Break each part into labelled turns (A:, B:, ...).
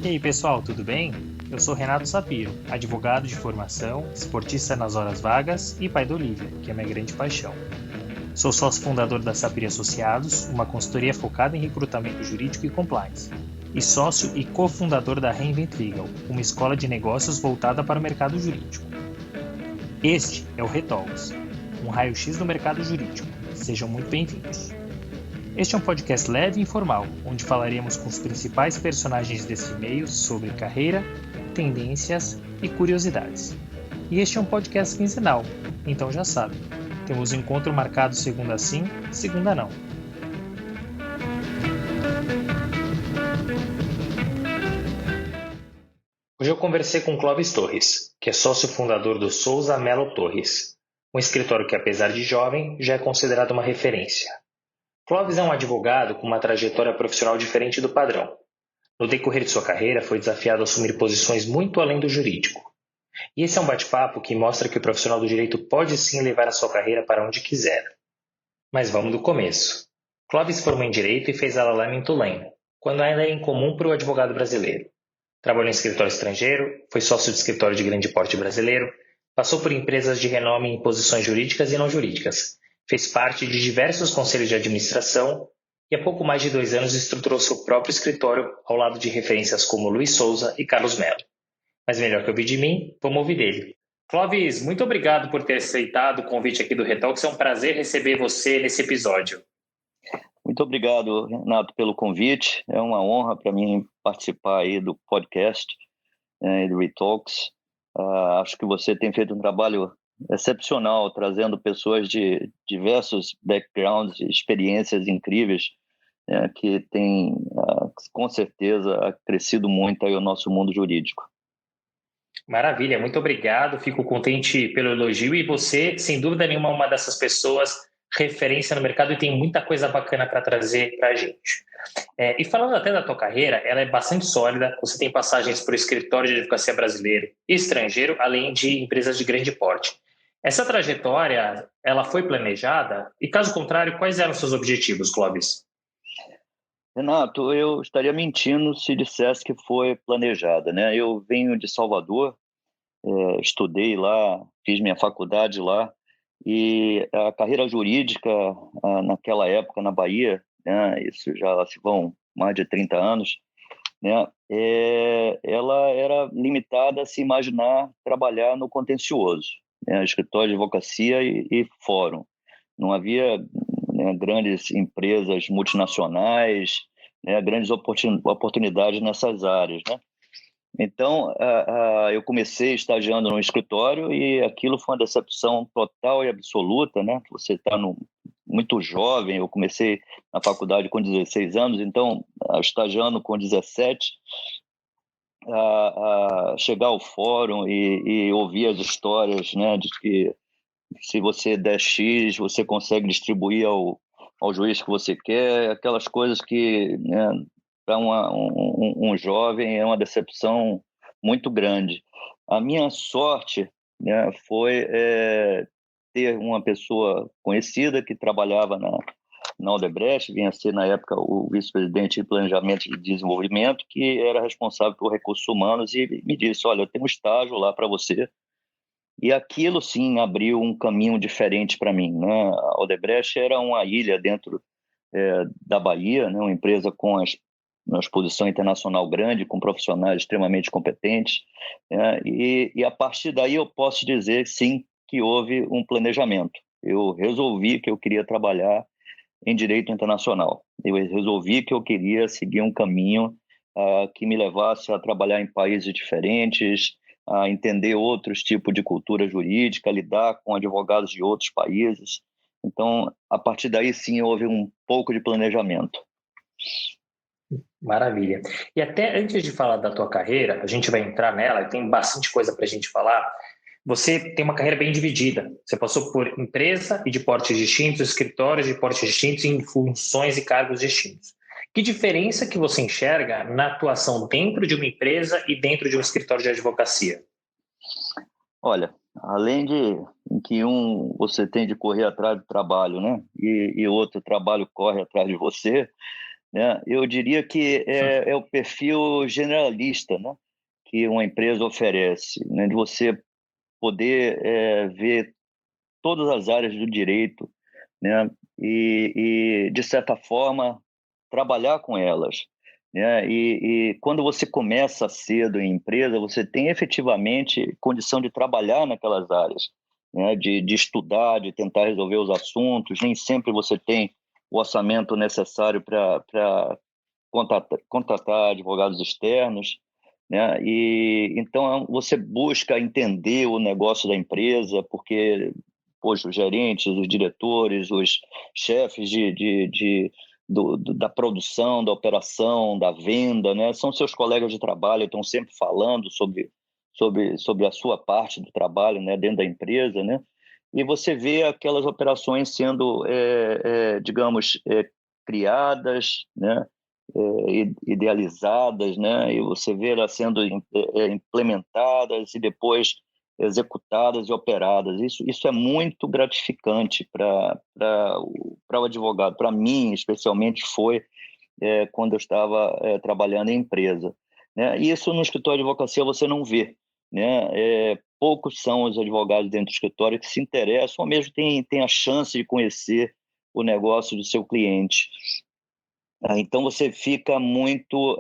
A: E aí pessoal, tudo bem? Eu sou Renato Sapiro, advogado de formação, esportista nas horas vagas e pai da Olivia, que é minha grande paixão. Sou sócio fundador da Sapiro Associados, uma consultoria focada em recrutamento jurídico e compliance, e sócio e cofundador da Reinvent Legal, uma escola de negócios voltada para o mercado jurídico. Este é o Retalks, um raio-x do mercado jurídico. Sejam muito bem-vindos. Este é um podcast leve e informal, onde falaremos com os principais personagens desse meio sobre carreira, tendências e curiosidades. E este é um podcast quinzenal, então já sabe, temos um encontro marcado segunda sim, segunda não. Hoje eu conversei com Clóvis Torres, que é sócio fundador do Souza Melo Torres, um escritório que, apesar de jovem, já é considerado uma referência. Clóvis é um advogado com uma trajetória profissional diferente do padrão. No decorrer de sua carreira, foi desafiado a assumir posições muito além do jurídico. E esse é um bate-papo que mostra que o profissional do direito pode sim levar a sua carreira para onde quiser. Mas vamos do começo. Clóvis formou em Direito e fez LLM em Tulane, quando ainda é incomum para o advogado brasileiro. Trabalhou em escritório estrangeiro, foi sócio de escritório de grande porte brasileiro, passou por empresas de renome em posições jurídicas e não jurídicas, fez parte de diversos conselhos de administração e há pouco mais de 2 anos estruturou seu próprio escritório ao lado de referências como Luiz Souza e Carlos Melo. Mas melhor que ouvir de mim, vamos ouvir dele. Clóvis, muito obrigado por ter aceitado o convite aqui do Retalks. É um prazer receber você nesse episódio.
B: Muito obrigado, Renato, pelo convite. É uma honra para mim participar aí do podcast do Retalks. Acho que você tem feito um trabalho excepcional, trazendo pessoas de diversos backgrounds e experiências incríveis, que têm, com certeza, crescido muito aí o nosso mundo jurídico.
A: Maravilha, muito obrigado. Fico contente pelo elogio e você, sem dúvida nenhuma, é uma dessas pessoas referência no mercado e tem muita coisa bacana para trazer para a gente. E falando até da tua carreira, ela é bastante sólida, você tem passagens por escritório de advocacia brasileiro e estrangeiro, além de empresas de grande porte. Essa trajetória, ela foi planejada? E caso contrário, quais eram os seus objetivos, Clóvis?
B: Renato, eu estaria mentindo se dissesse que foi planejada, né? Eu venho de Salvador, estudei lá, fiz minha faculdade lá, e a carreira jurídica naquela época na Bahia, né, isso já se vão mais de 30 anos, né, ela era limitada a se imaginar trabalhar no contencioso, né, escritório de advocacia e fórum. Não havia, né, grandes empresas multinacionais, né, grandes oportunidades nessas áreas, né? Então, eu comecei estagiando no escritório e aquilo foi uma decepção total e absoluta, né? Você está muito jovem, eu comecei na faculdade com 16 anos, então, estagiando com 17, chegar ao fórum e ouvir as histórias, né, de que se você der X, você consegue distribuir ao juiz que você quer, aquelas coisas que, né, para um jovem é uma decepção muito grande. A minha sorte, né, foi ter uma pessoa conhecida que trabalhava na Odebrecht, vinha a ser na época o vice-presidente de planejamento e desenvolvimento, que era responsável por recursos humanos e me disse, olha, eu tenho um estágio lá para você. E aquilo, sim, abriu um caminho diferente para mim, né? A Odebrecht era uma ilha dentro da Bahia, né? Uma empresa com uma exposição internacional grande, com profissionais extremamente competentes, né? E a partir daí eu posso dizer, sim, que houve um planejamento. Eu resolvi que eu queria trabalhar em direito internacional. Eu resolvi que eu queria seguir um caminho que me levasse a trabalhar em países diferentes, a entender outros tipos de cultura jurídica, lidar com advogados de outros países. Então, a partir daí, sim, houve um pouco de planejamento.
A: Maravilha. E até antes de falar da tua carreira, a gente vai entrar nela e tem bastante coisa para a gente falar. Você tem uma carreira bem dividida. Você passou por empresa e de portes distintos, escritórios de portes distintos, em funções e cargos distintos. Que diferença que você enxerga na atuação dentro de uma empresa e dentro de um escritório de advocacia?
B: Olha, além de em que você tem de correr atrás do trabalho, né? E outro trabalho corre atrás de você, né? Eu diria que é o perfil generalista, né? Que uma empresa oferece, né? De você poder ver todas as áreas do direito, né? De certa forma, trabalhar com elas, né? E quando você começa cedo em empresa, você tem efetivamente condição de trabalhar naquelas áreas, né? De estudar, de tentar resolver os assuntos. Nem sempre você tem o orçamento necessário para contratar advogados externos, né? E então você busca entender o negócio da empresa, porque poxa, os gerentes, os diretores, os chefes da produção, da operação, da venda, né? São seus colegas de trabalho, estão sempre falando sobre a sua parte do trabalho, né? Dentro da empresa, né? E você vê aquelas operações sendo, digamos, criadas, né? Idealizadas, né? E você vê elas sendo implementadas e depois executadas e operadas. Isso é muito gratificante para o advogado. Para mim, especialmente, foi quando eu estava trabalhando em empresa, né? Isso no escritório de advocacia você não vê, né? Poucos são os advogados dentro do escritório que se interessam ou mesmo têm a chance de conhecer o negócio do seu cliente. Então você fica muito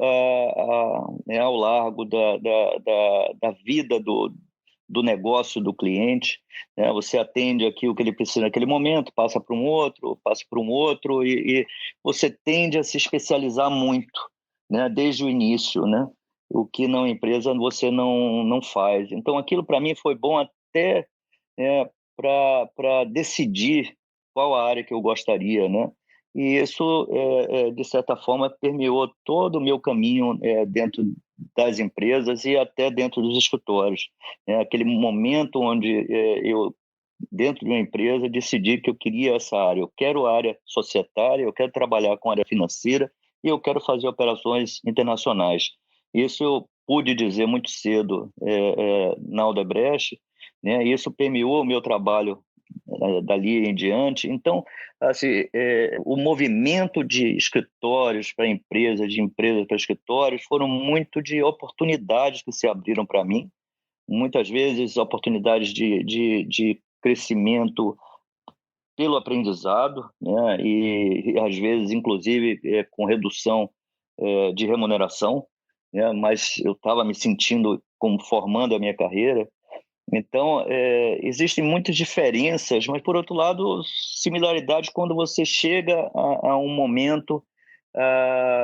B: né, ao largo da vida do negócio do cliente, né? Você atende aqui o que ele precisa naquele momento, passa para um outro e você tende a se especializar muito, né? Desde o início, né? O que na empresa você não faz. Então aquilo para mim foi bom até para decidir qual a área que eu gostaria, né? E isso, de certa forma, permeou todo o meu caminho dentro das empresas e até dentro dos escritórios. Aquele momento onde eu, dentro de uma empresa, decidi que eu queria essa área. Eu quero a área societária, eu quero trabalhar com a área financeira e eu quero fazer operações internacionais. Isso eu pude dizer muito cedo na Odebrecht, né? Isso permeou o meu trabalho dali em diante. Então, assim, o movimento de escritórios para empresas, de empresas para escritórios, foram muito de oportunidades que se abriram para mim, muitas vezes oportunidades de crescimento pelo aprendizado, né? E às vezes, inclusive, com redução de remuneração, né? Mas eu estava me sentindo como formando a minha carreira. Então, existem muitas diferenças, mas, por outro lado, similaridades quando você chega a um momento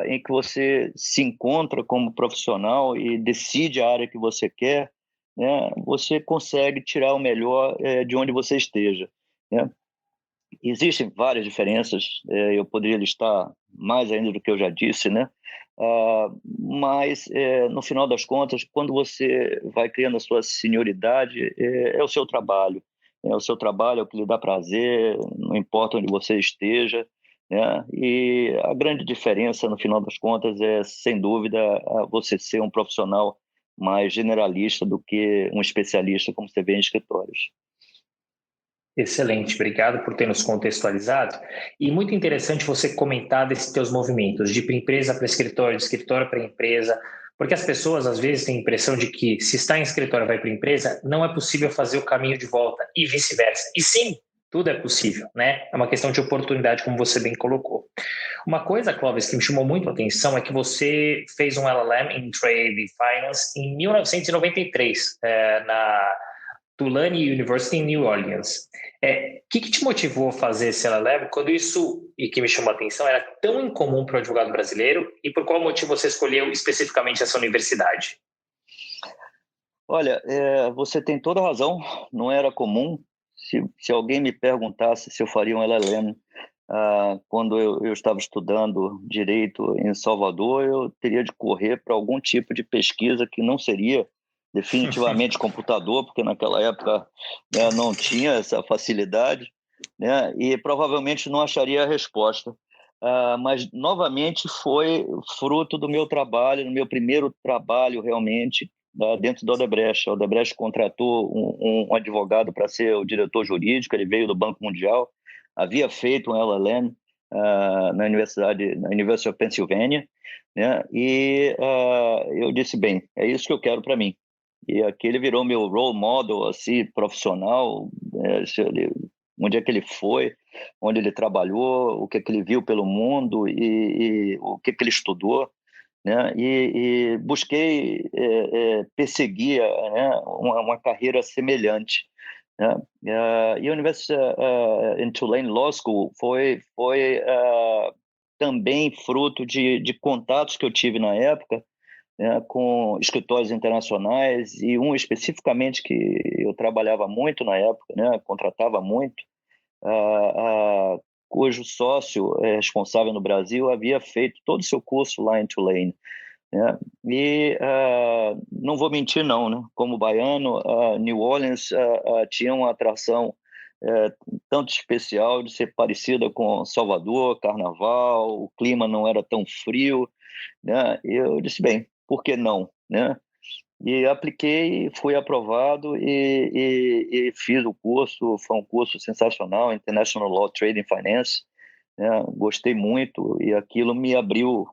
B: em que você se encontra como profissional e decide a área que você quer, né? Você consegue tirar o melhor de onde você esteja, né? Existem várias diferenças, eu poderia listar mais ainda do que eu já disse, né? Mas, no final das contas, quando você vai criando a sua senioridade, é o seu trabalho. É o seu trabalho, é o que lhe dá prazer, não importa onde você esteja, né? E a grande diferença, no final das contas, é, sem dúvida, você ser um profissional mais generalista do que um especialista, como você vê em escritórios.
A: Excelente, obrigado por ter nos contextualizado. E muito interessante você comentar desses teus movimentos, de empresa para escritório, de escritório para empresa, porque as pessoas às vezes têm a impressão de que se está em escritório e vai para empresa, não é possível fazer o caminho de volta e vice-versa. E sim, tudo é possível, né? É uma questão de oportunidade, como você bem colocou. Uma coisa, Clóvis, que me chamou muito a atenção é que você fez um LLM em Trade Finance em 1993, na Tulane University em New Orleans. Que te motivou a fazer esse LLM quando isso, e que me chamou a atenção, era tão incomum para o advogado brasileiro, e por qual motivo você escolheu especificamente essa universidade?
B: Olha, você tem toda a razão, não era comum. Se alguém me perguntasse se eu faria um LLM quando eu estava estudando Direito em Salvador, eu teria de correr para algum tipo de pesquisa que não seria definitivamente computador, porque naquela época, né, não tinha essa facilidade, né, e provavelmente não acharia a resposta. Mas, novamente, foi fruto do meu trabalho, no meu primeiro trabalho, realmente, dentro da Odebrecht. A Odebrecht contratou um advogado para ser o diretor jurídico, ele veio do Banco Mundial, havia feito um LLM na University of Pennsylvania, né? E eu disse, bem, é isso que eu quero para mim. E aqui ele virou meu role model, assim, profissional, onde é que ele foi, onde ele trabalhou, o que é que ele viu pelo mundo e o que é que ele estudou, né? E busquei perseguir, né, uma carreira semelhante, né? E a University em Tulane Law School foi também fruto de contatos que eu tive na época, né, com escritórios internacionais, e um especificamente que eu trabalhava muito na época, né, contratava muito, cujo sócio responsável no Brasil havia feito todo o seu curso lá em Tulane, né? E não vou mentir não, né? Como baiano, New Orleans tinha uma atração tanto especial de ser parecida com Salvador, Carnaval, o clima não era tão frio, né? E eu disse, bem, por que não, né? E apliquei, fui aprovado e fiz o curso. Foi um curso sensacional, International Law, Trade and Finance, né? Gostei muito e aquilo me abriu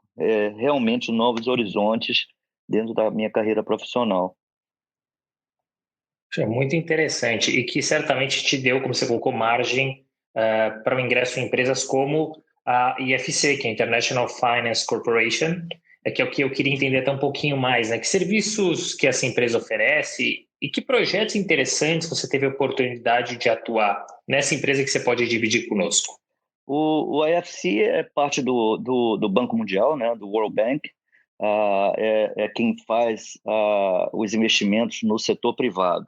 B: realmente novos horizontes dentro da minha carreira profissional.
A: É muito interessante e que certamente te deu, como você colocou, margem para o ingresso em empresas como a IFC, que é a International Finance Corporation, que é o que eu queria entender até um pouquinho mais, né? Que serviços que essa empresa oferece e que projetos interessantes você teve a oportunidade de atuar nessa empresa que você pode dividir conosco?
B: O IFC é parte do Banco Mundial, né, do World Bank. É quem faz os investimentos no setor privado,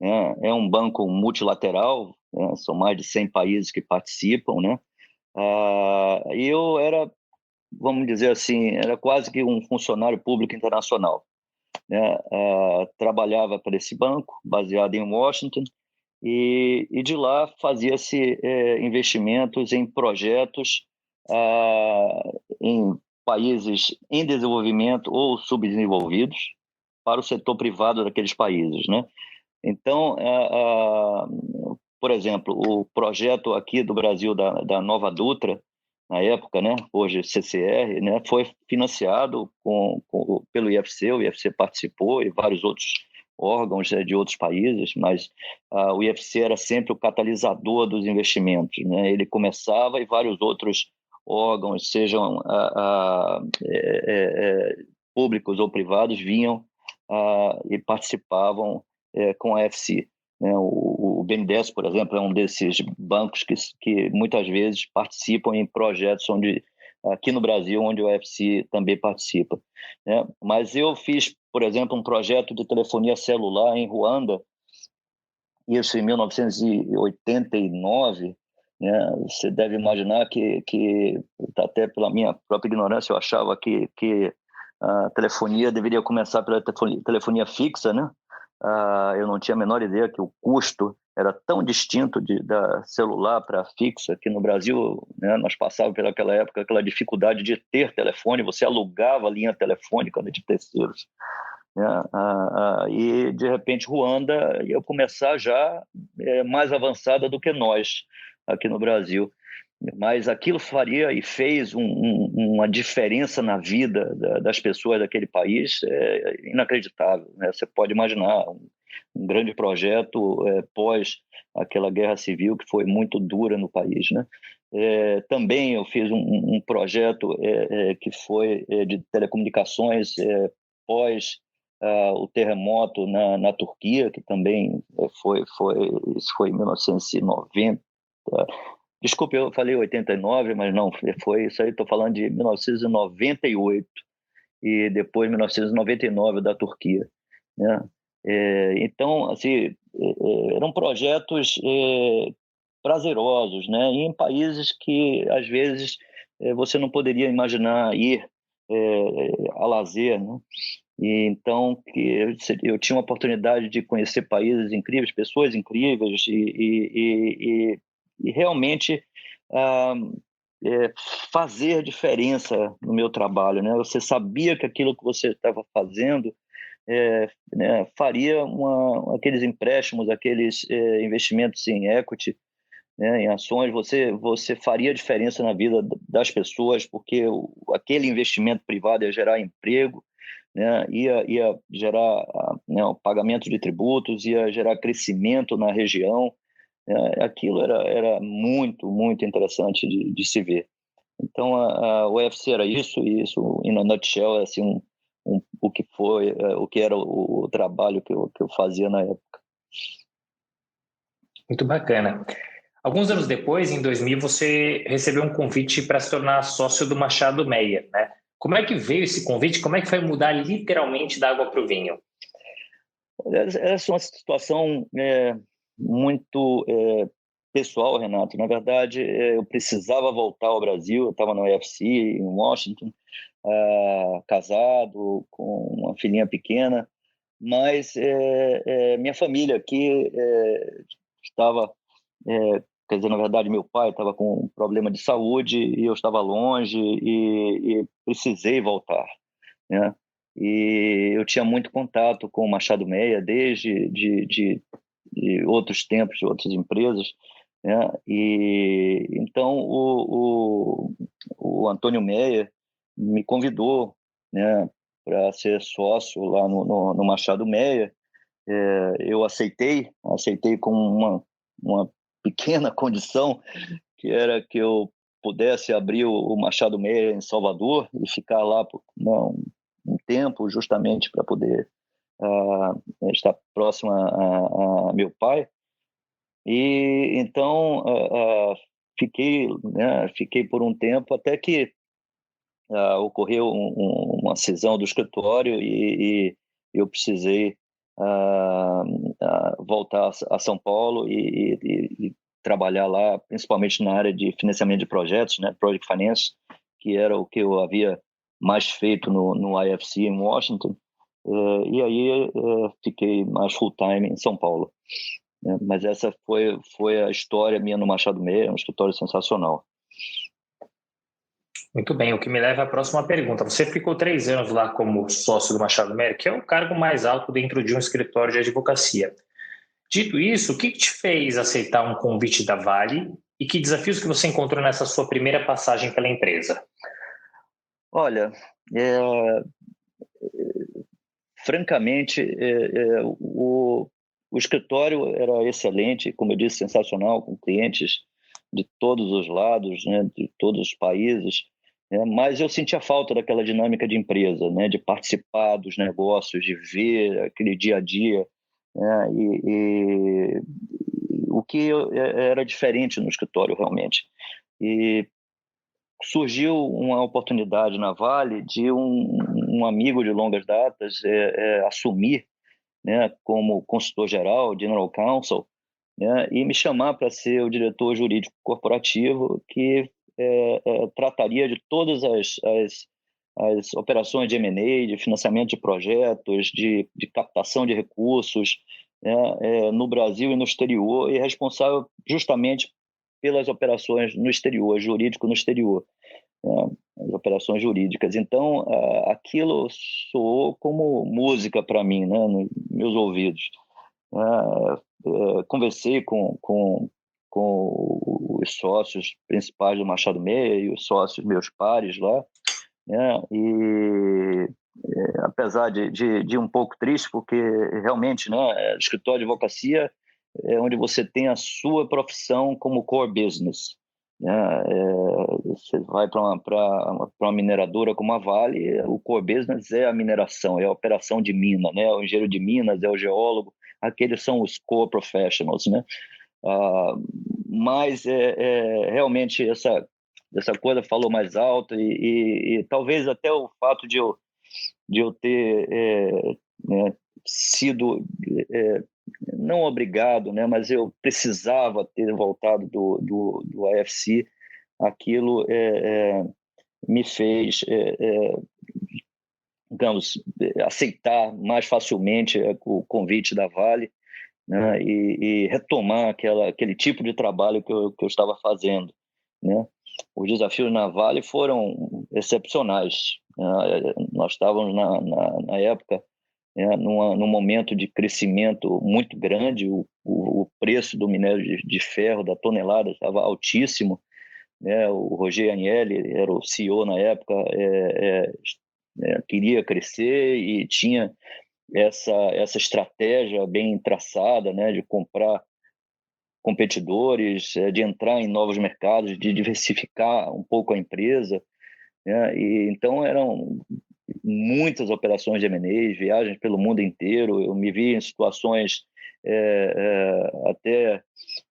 B: né? É um banco multilateral, né? São mais de 100 países que participam, né? E eu era, vamos dizer assim, era quase que um funcionário público internacional, né? Trabalhava para esse banco, baseado em Washington, e de lá fazia-se investimentos em projetos em países em desenvolvimento ou subdesenvolvidos para o setor privado daqueles países, né? Então, por exemplo, o projeto aqui do Brasil da Nova Dutra, na época, né, hoje CCR, né, foi financiado pelo IFC. O IFC participou e vários outros órgãos de outros países, mas o IFC era sempre o catalisador dos investimentos, né? Ele começava e vários outros órgãos, sejam públicos ou privados, vinham e participavam com a IFC. Né? O BNDES, por exemplo, é um desses bancos que muitas vezes participam em projetos aqui no Brasil, onde o IFC também participa, né? Mas eu fiz, por exemplo, um projeto de telefonia celular em Ruanda, isso em 1989, né? Você deve imaginar que até pela minha própria ignorância, eu achava que a telefonia deveria começar pela telefonia fixa, né? Eu não tinha a menor ideia que o custo era tão distinto da celular para fixa. Aqui no Brasil, né, nós passávamos pelaquela época aquela dificuldade de ter telefone, você alugava a linha telefônica de terceiros, né? E de repente Ruanda ia começar já mais avançada do que nós aqui no Brasil. Mas aquilo faria e fez uma diferença na vida das pessoas daquele país inacreditável, né? Você pode imaginar um grande projeto pós aquela guerra civil que foi muito dura no país, né? Também eu fiz um projeto que foi de telecomunicações pós o terremoto na Turquia, que também isso foi em 1990. Desculpe, eu falei 89, mas não, foi isso aí, estou falando de 1998 e depois 1999 da Turquia, né? Então, assim, eram projetos prazerosos, né? E em países que, às vezes, você não poderia imaginar ir a lazer, né? E então eu tinha uma oportunidade de conhecer países incríveis, pessoas incríveis e realmente fazer diferença no meu trabalho, né? Você sabia que aquilo que você estava fazendo né, faria aqueles empréstimos, aqueles investimentos em equity, né, em ações, você faria diferença na vida das pessoas, porque aquele investimento privado ia gerar emprego, né, ia gerar, né, o pagamento de tributos, ia gerar crescimento na região. Aquilo era muito, muito interessante de se ver. Então, o UFC era isso, e isso, in a nutshell, é assim, o que foi, o que era o trabalho que eu fazia na época.
A: Muito bacana. Alguns anos depois, em 2000, você recebeu um convite para se tornar sócio do Machado Meyer, né? Como é que veio esse convite? Como é que foi mudar literalmente da água para o vinho?
B: Essa é uma situação muito pessoal, Renato. Na verdade, eu precisava voltar ao Brasil. Eu estava no UFC, em Washington, casado, com uma filhinha pequena, mas minha família aqui estava, quer dizer, na verdade, meu pai estava com um problema de saúde e eu estava longe e precisei voltar, né? E eu tinha muito contato com o Machado Meia desde de outros tempos, de outras empresas, né? E então o Antônio Meia me convidou, né, para ser sócio lá no Machado Meia. Eu aceitei com uma pequena condição, que era que eu pudesse abrir o Machado Meia em Salvador e ficar lá por, né, um tempo, justamente para poder estar próximo a meu pai. E então fiquei por um tempo até que ocorreu uma cisão do escritório e eu precisei voltar a São Paulo e trabalhar lá, principalmente na área de financiamento de projetos, né, Project Finance, que era o que eu havia mais feito no IFC em Washington. E aí fiquei mais full-time em São Paulo. Mas essa foi a história minha no Machado Meia, um escritório sensacional.
A: Muito bem, o que me leva à próxima pergunta. Você ficou 3 anos lá como sócio do Machado Meyer, que é o cargo mais alto dentro de um escritório de advocacia. Dito isso, o que te fez aceitar um convite da Vale e que desafios que você encontrou nessa sua primeira passagem pela empresa?
B: Olha, francamente, o escritório era excelente, como eu disse, sensacional, com clientes de todos os lados, né, de todos os países, né, mas eu sentia falta daquela dinâmica de empresa, né, de participar dos negócios, de ver aquele dia a dia, né, e o que era diferente no escritório realmente. E surgiu uma oportunidade na Vale de um amigo de longas datas assumir, né, como consultor-geral, General Counsel, né, e me chamar para ser o diretor jurídico corporativo que trataria de todas as operações de M&A, de financiamento de projetos, de captação de recursos, né, no Brasil e no exterior, e responsável justamente pelas operações no exterior, jurídico no exterior, né, as operações jurídicas. Então, aquilo soou como música para mim, né, nos meus ouvidos. Conversei com os sócios principais do Machado Meia e os sócios meus pares lá, né, e apesar de um pouco triste, porque realmente, né, escritório de advocacia é onde você tem a sua profissão como core business, né? Você vai para uma mineradora como a Vale, o core business é a mineração, é a operação de mina, né? O engenheiro de minas, é o geólogo, aqueles são os core professionals, né? Mas realmente essa coisa falou mais alto e talvez até o fato de eu ter né, sido não obrigado, né, mas eu precisava ter voltado do AFC, aquilo me fez, digamos, aceitar mais facilmente o convite da Vale, né, e retomar aquele tipo de trabalho que eu estava fazendo, né. Os desafios na Vale foram excepcionais. Nós estávamos, na época, né, num momento de crescimento muito grande. O preço do minério de ferro, da tonelada, estava altíssimo, né? O Roger Agnelli era o CEO na época, queria crescer e tinha essa estratégia bem traçada, né, de comprar competidores, de entrar em novos mercados, de diversificar um pouco a empresa, né? E então eram muitas operações de M&A, viagens pelo mundo inteiro. Eu me vi em situações até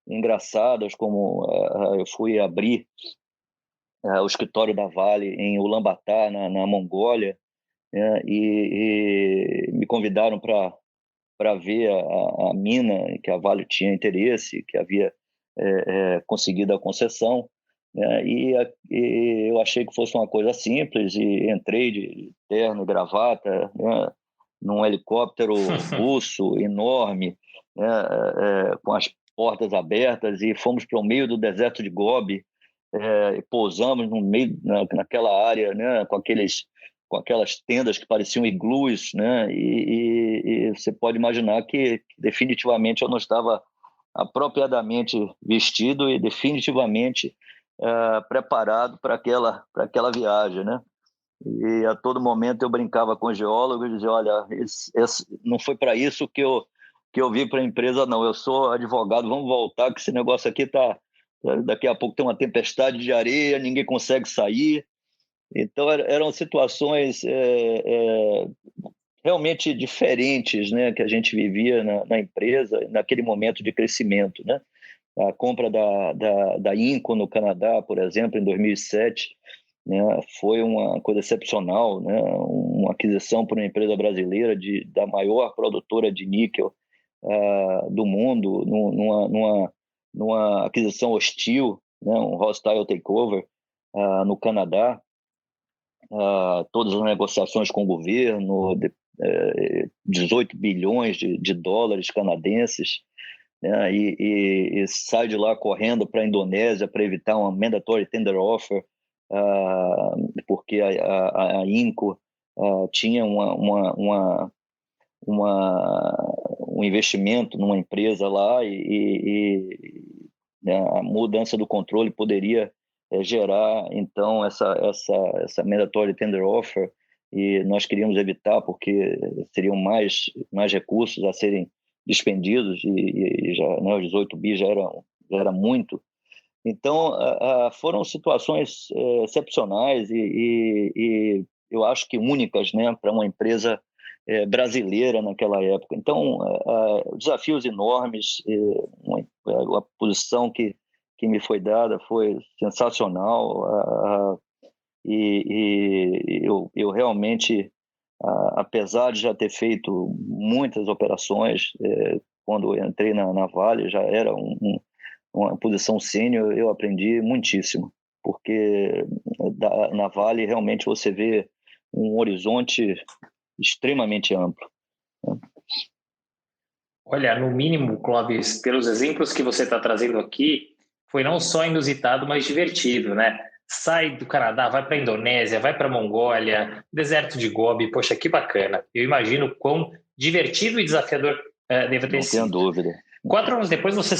B: engraçadas, como eu fui abrir o escritório da Vale em Ulaanbaatar, na Mongólia, né? E me convidaram para ver a mina, que a Vale tinha interesse, que havia conseguido a concessão, né? E eu achei que fosse uma coisa simples e entrei de terno e gravata, né, num helicóptero russo enorme, né, com as portas abertas, e fomos para o meio do deserto de Gobi, e pousamos no meio, naquela área, né, com aquelas tendas que pareciam iglus, né? E você pode imaginar que definitivamente eu não estava apropriadamente vestido e definitivamente preparado para aquela viagem, né? E a todo momento eu brincava com os geólogos e dizia: olha, não foi para isso que eu vim para a empresa, não. Eu sou advogado, vamos voltar, que esse negócio aqui tá. Daqui a pouco tem uma tempestade de areia, ninguém consegue sair. Então eram situações realmente diferentes, né, que a gente vivia na empresa naquele momento de crescimento, né? A compra da Inco no Canadá, por exemplo, em 2007, né, foi uma coisa excepcional, né? Uma aquisição por uma empresa brasileira da maior produtora de níquel do mundo, numa aquisição hostil, né, um hostile takeover no Canadá. Todas as negociações com o governo, 18 bilhões de dólares canadenses, né? E sai de lá correndo para a Indonésia para evitar uma mandatory tender offer, porque a Inco tinha um investimento numa empresa lá, né, a mudança do controle poderia gerar, então, essa mandatory tender offer, e nós queríamos evitar, porque seriam mais recursos a serem dispendidos, e já, né, os 18 bi já era muito. Então, foram situações excepcionais e eu acho que únicas, né, para uma empresa brasileira naquela época. Então, desafios enormes, a posição que me foi dada foi sensacional, e eu realmente, apesar de já ter feito muitas operações, quando eu entrei na Vale, já era uma posição sênior, eu aprendi muitíssimo, porque na Vale realmente você vê um horizonte extremamente amplo.
A: Olha, no mínimo, Clóvis, pelos exemplos que você está trazendo aqui, foi não só inusitado, mas divertido, né? Sai do Canadá, vai para a Indonésia, vai para a Mongólia, deserto de Gobi, poxa, que bacana. Eu imagino quão divertido e desafiador deve ter
B: Não tenha
A: sido.
B: dúvida.
A: 4 anos depois você...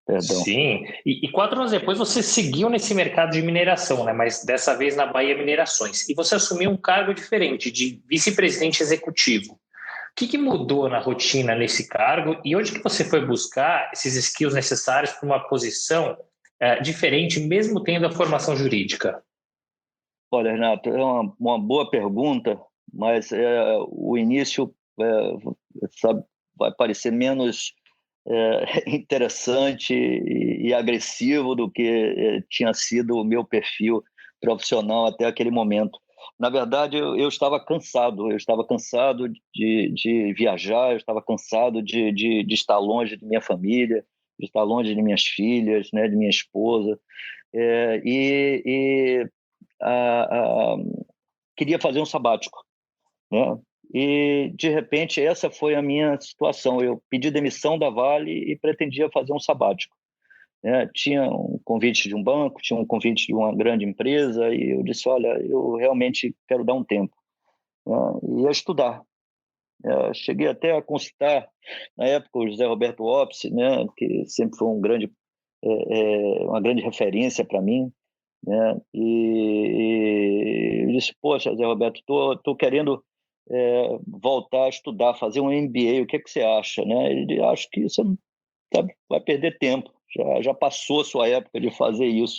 B: Perdão.
A: Sim, e 4 anos depois você seguiu nesse mercado de mineração, né? Mas dessa vez na Bahia Minerações. E você assumiu um cargo diferente, de vice-presidente executivo. O que mudou na rotina nesse cargo e onde que você foi buscar esses skills necessários para uma posição diferente, mesmo tendo a formação jurídica?
B: Olha, Renato, é uma boa pergunta, mas o início sabe, vai parecer menos interessante e agressivo do que tinha sido o meu perfil profissional até aquele momento. Na verdade, eu estava cansado de viajar, eu estava cansado de estar longe de minha família, de estar longe de minhas filhas, né, de minha esposa, e queria fazer um sabático, né? E, de repente, essa foi a minha situação. Eu pedi demissão da Vale e pretendia fazer um sabático, né? Tinha um convite de um banco, tinha um convite de uma grande empresa, e eu disse: olha, eu realmente quero dar um tempo, né? E ia estudar. Cheguei até a consultar, na época, o José Roberto Opsi, né, que sempre foi uma grande referência para mim, né, e eu disse, poxa, José Roberto, tô querendo voltar a estudar, fazer um MBA, o que você acha? Né? Ele acho que você não vai perder tempo, já passou a sua época de fazer isso.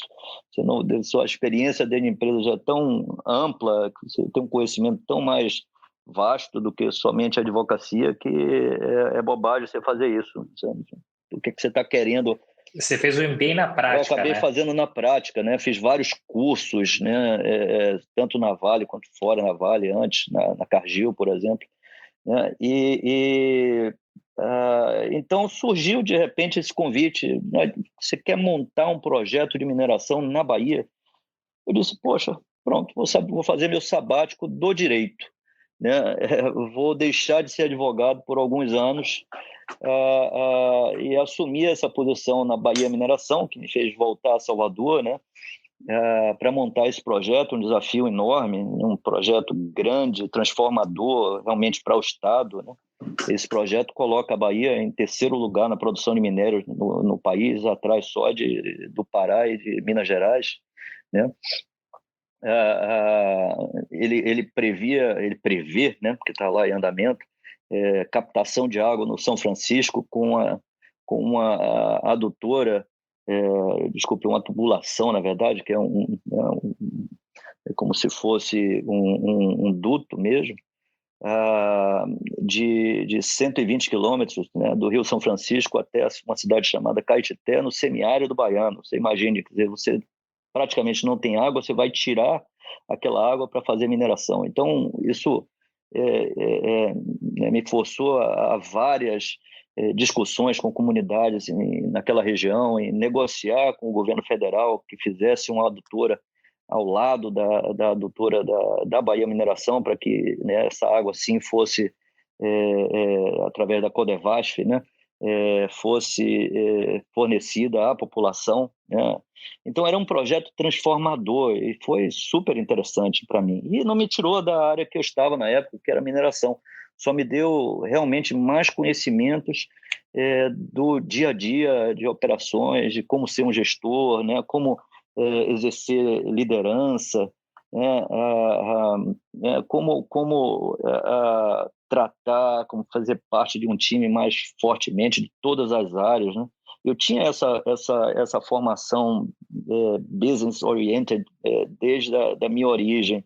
B: Você não, sua experiência dentro de empresa já é tão ampla, que você tem um conhecimento tão mais vasto do que somente a advocacia, que é bobagem você fazer isso. O que você está querendo?
A: Você fez o MBA na
B: Eu
A: prática,
B: acabei
A: né?
B: fazendo na prática, né? Fiz vários cursos, né? Tanto na Vale quanto fora na Vale, antes, na Cargill, por exemplo, né? Então surgiu de repente esse convite, né? Você quer montar um projeto de mineração na Bahia? Eu disse, poxa, pronto, vou fazer meu sabático do direito, né? Vou deixar de ser advogado por alguns anos e assumir essa posição na Bahia Mineração, que me fez voltar a Salvador, né? Para montar esse projeto, um desafio enorme, um projeto grande, transformador realmente para o Estado, né? Esse projeto coloca a Bahia em terceiro lugar na produção de minérios no país, atrás só do Pará e de Minas Gerais, né? Ele prevê, né, porque está lá em andamento, captação de água no São Francisco com uma adutora, desculpe, uma tubulação, na verdade, que é como se fosse um duto mesmo, de 120 quilômetros, né, do Rio São Francisco até uma cidade chamada Caetité, no semiárido baiano. Você imagine, quer dizer, você praticamente não tem água, você vai tirar aquela água para fazer mineração. Então, isso me forçou a várias discussões com comunidades naquela região, em negociar com o governo federal que fizesse uma adutora ao lado da adutora da Bahia Mineração, para que, né, essa água sim fosse, através da Codevasf, né, fosse fornecida à população, né? Então era um projeto transformador e foi super interessante para mim. E não me tirou da área que eu estava na época, que era mineração. Só me deu realmente mais conhecimentos do dia a dia de operações, de como ser um gestor, né, como exercer liderança, né, como tratar, como fazer parte de um time mais fortemente de todas as áreas, né? Eu tinha essa formação business oriented desde da minha origem,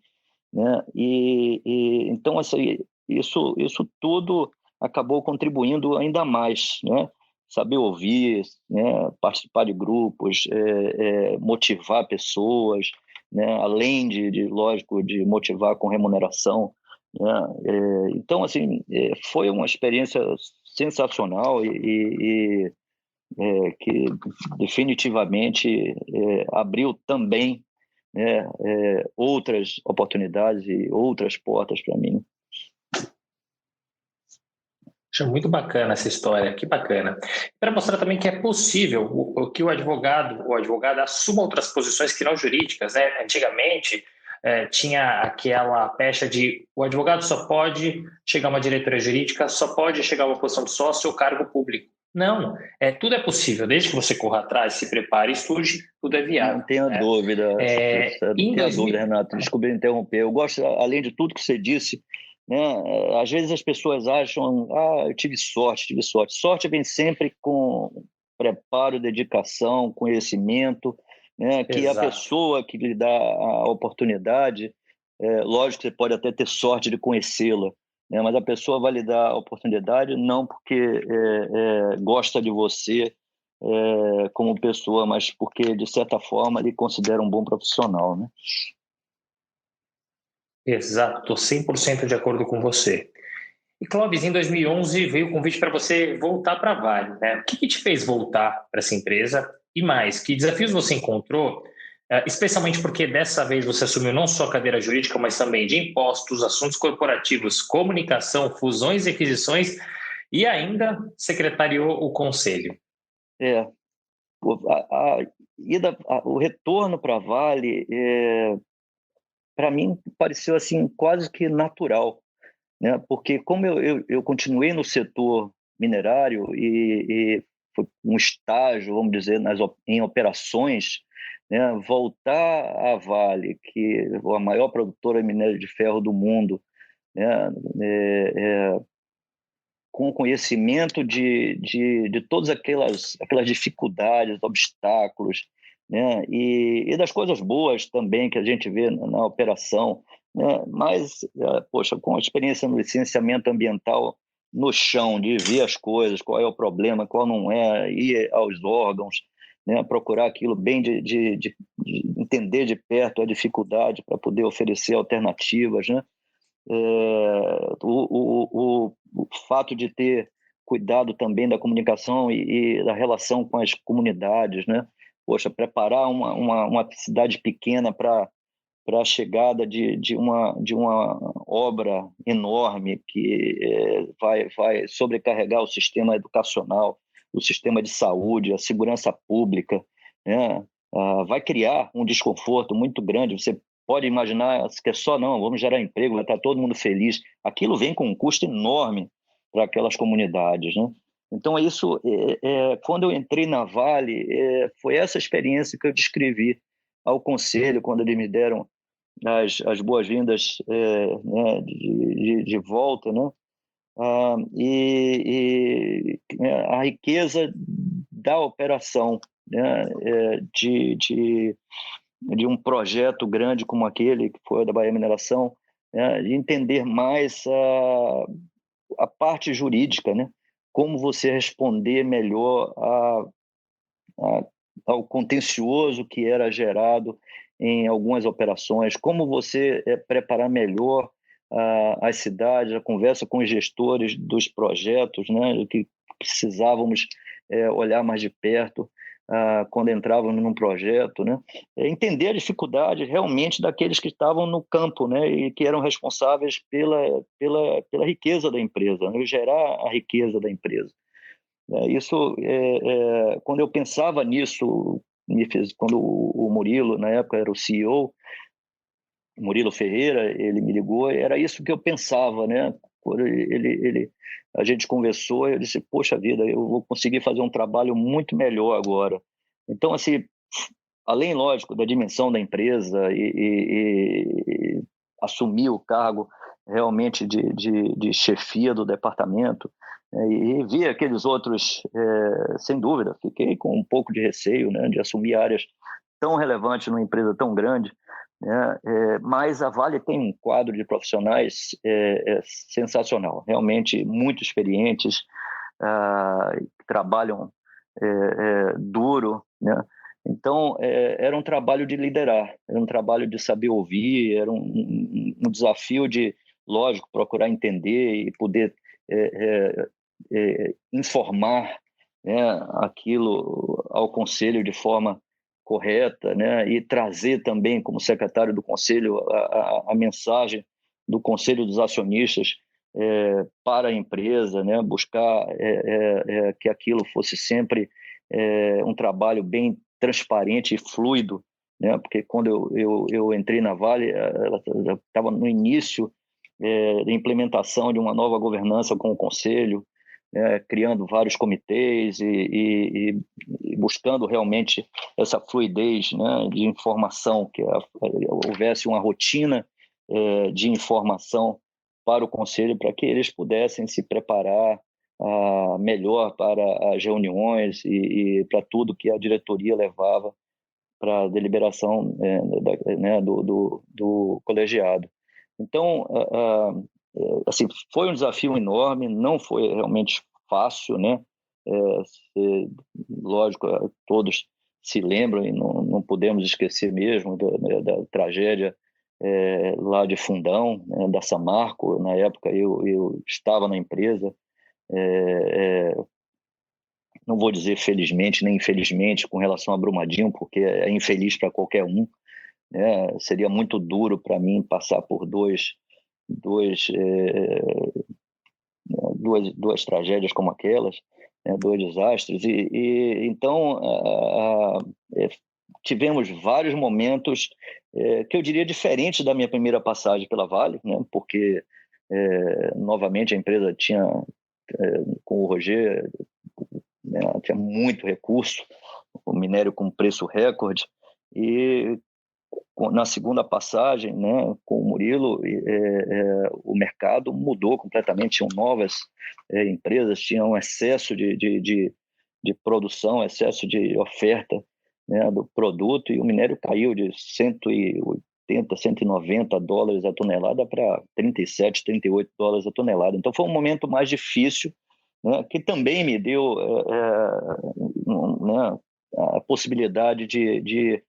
B: né? Então assim, isso tudo acabou contribuindo ainda mais, né? Saber ouvir, né? Participar de grupos, motivar pessoas, né? Além lógico, de motivar com remuneração, né? Então assim, foi uma experiência sensacional que definitivamente abriu também, né, outras oportunidades e outras portas para mim.
A: Acho muito bacana essa história, que bacana. Para mostrar também que é possível que o advogado ou advogada assuma outras posições que não jurídicas, né? Antigamente, tinha aquela pecha de o advogado só pode chegar a uma diretoria jurídica, só pode chegar a uma posição de sócio ou cargo público. Não, tudo é possível, desde que você corra atrás, se prepare e estude, tudo é viável.
B: Não tenha
A: né?
B: dúvida, não tenha
A: 2000...
B: dúvida, Renato, desculpe interromper. Eu gosto, além de tudo que você disse, né, às vezes as pessoas acham, eu tive sorte. Sorte vem sempre com preparo, dedicação, conhecimento, né, que a
A: Exato.
B: pessoa que lhe dá a oportunidade, lógico que você pode até ter sorte de conhecê-la, né, mas a pessoa vai lhe dar a oportunidade não porque gosta de você como pessoa, mas porque, de certa forma, lhe considera um bom profissional, né?
A: Exato, estou 100% de acordo com você. E Clóvis, em 2011 veio o convite para você voltar para a Vale, né? O que te fez voltar para essa empresa? E mais, que desafios você encontrou, especialmente porque dessa vez você assumiu não só a cadeira jurídica, mas também de impostos, assuntos corporativos, comunicação, fusões e aquisições e ainda secretariou o conselho.
B: O retorno para a Vale, para mim, pareceu assim quase que natural, né? Porque como eu continuei no setor minerário e foi um estágio, vamos dizer, em operações, né? Voltar à Vale, que é a maior produtora de minério de ferro do mundo, né? Com conhecimento de todas aquelas dificuldades, obstáculos, né? E das coisas boas também que a gente vê na operação, né? Mas, poxa, com a experiência no licenciamento ambiental no chão, de ver as coisas, qual é o problema, qual não é, ir aos órgãos, né? Procurar aquilo bem, de entender de perto a dificuldade para poder oferecer alternativas, né? O fato de ter cuidado também da comunicação e da relação com as comunidades, né? Poxa, preparar uma cidade pequena para a chegada de uma obra enorme que vai sobrecarregar o sistema educacional, o sistema de saúde, a segurança pública, né? Vai criar um desconforto muito grande. Você pode imaginar que é só não, vamos gerar emprego, vai estar todo mundo feliz. Aquilo vem com um custo enorme para aquelas comunidades, né? Então, isso, quando eu entrei na Vale, foi essa experiência que eu descrevi ao conselho, quando eles me deram as boas-vindas, né, de volta, né? A riqueza da operação, né, de um projeto grande como aquele que foi da Bahia Mineração, né, de entender mais a parte jurídica, né? Como você responder melhor a, ao contencioso que era gerado em algumas operações, como você preparar melhor as cidades, a conversa com os gestores dos projetos, né, que precisávamos olhar mais de perto quando entrávamos num projeto, né, entender a dificuldade realmente daqueles que estavam no campo, né, e que eram responsáveis pela riqueza da empresa, né, gerar a riqueza da empresa. Quando eu pensava nisso, quando o Murilo, na época, era o CEO, Murilo Ferreira, ele me ligou, era isso que eu pensava, né? Quando a gente conversou, eu disse, poxa vida, eu vou conseguir fazer um trabalho muito melhor agora. Então, assim, além, lógico, da dimensão da empresa e assumir o cargo realmente de chefia do departamento, e vi aqueles outros, sem dúvida, fiquei com um pouco de receio, né, de assumir áreas tão relevantes numa empresa tão grande, né, mas a Vale tem um quadro de profissionais sensacional, realmente muito experientes, que trabalham duro, né? Então, era um trabalho de liderar, era um trabalho de saber ouvir, era um desafio de, lógico, procurar entender e poder informar, né, aquilo ao conselho de forma correta, né, e trazer também, como secretário do conselho, a mensagem do conselho dos acionistas para a empresa, né, buscar que aquilo fosse sempre um trabalho bem transparente e fluido, né, porque quando eu entrei na Vale, ela estava no início da implementação de uma nova governança com o conselho, criando vários comitês e buscando realmente essa fluidez, né, de informação, que houvesse uma rotina de informação para o conselho, para que eles pudessem se preparar melhor para as reuniões e para tudo que a diretoria levava para a deliberação né, do colegiado. Então, assim, foi um desafio enorme, não foi realmente fácil, né? Lógico, todos se lembram e não podemos esquecer mesmo da tragédia lá de Fundão, né, da Samarco. Na época eu estava na empresa, não vou dizer felizmente nem infelizmente com relação a Brumadinho, porque é infeliz para qualquer um, né? Seria muito duro para mim passar por duas tragédias como aquelas, né? Dois desastres. Então, tivemos vários momentos que eu diria diferentes da minha primeira passagem pela Vale, né? Porque Novamente, a empresa tinha, com o Roger, né, tinha muito recurso, o minério com preço recorde, e na segunda passagem, né, com o Murilo, o mercado mudou completamente, tinham novas empresas, tinha um excesso de produção, excesso de oferta, né, do produto, e o minério caiu de 180, $190 a tonelada para 37, $38 a tonelada. Então foi um momento mais difícil, né, que também me deu né, a possibilidade de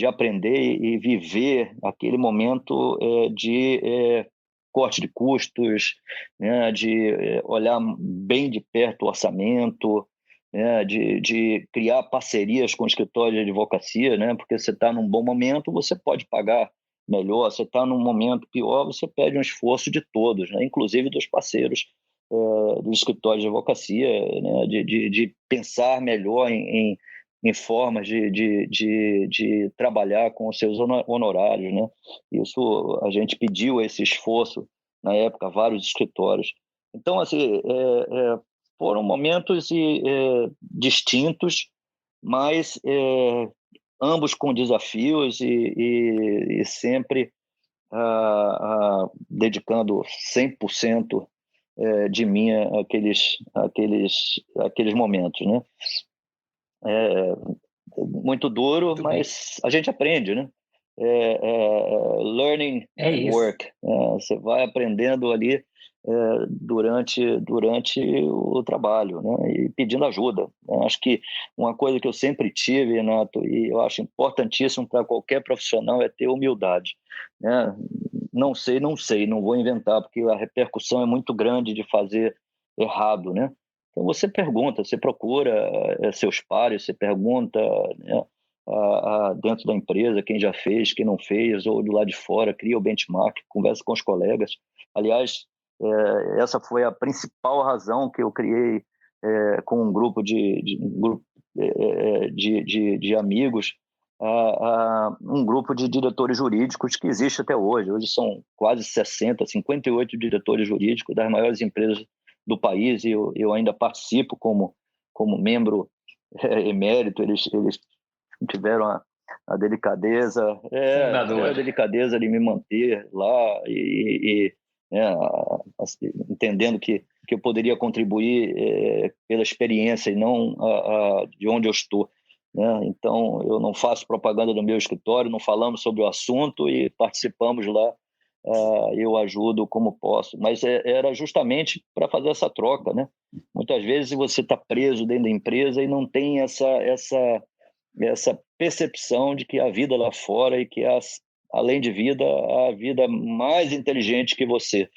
B: aprender e viver aquele momento de corte de custos, né, de olhar bem de perto o orçamento, né, de criar parcerias com escritórios de advocacia, né, porque você está num bom momento, você pode pagar melhor, você está num momento pior, você pede um esforço de todos, né, inclusive dos parceiros dos escritórios de advocacia, né, de pensar melhor em formas de trabalhar com os seus honorários, né? Isso, a gente pediu esse esforço na época, vários escritórios. Então, assim, foram momentos distintos, mas ambos com desafios e sempre dedicando 100% de mim àqueles momentos, né? Muito duro,
A: Muito bem.
B: mas a gente aprende, né? Learning and
A: Isso.
B: work. Você vai aprendendo ali durante o trabalho, né? E pedindo ajuda. Acho que uma coisa que eu sempre tive, Renato, e eu acho importantíssimo para qualquer profissional é ter humildade, né? Não sei, não vou inventar, porque a repercussão é muito grande de fazer errado, né? Então você pergunta, você procura seus pares, você pergunta, né, dentro da empresa quem já fez, quem não fez, ou do lado de fora, cria o benchmark, conversa com os colegas. Aliás, essa foi a principal razão que eu criei com um grupo de amigos, um grupo de diretores jurídicos que existe até hoje. Hoje são quase 58 diretores jurídicos das maiores empresas do país, e eu ainda participo como membro emérito. Eles tiveram a delicadeza,
A: Fundador.
B: de me manter lá né, entendendo que eu poderia contribuir pela experiência e não de onde eu estou, né? Então, eu não faço propaganda do meu escritório, não falamos sobre o assunto e participamos lá. Eu ajudo como posso, mas era justamente para fazer essa troca, né? Muitas vezes você está preso dentro da empresa e não tem essa percepção de que a vida lá fora e que além de vida, a vida mais inteligente que você,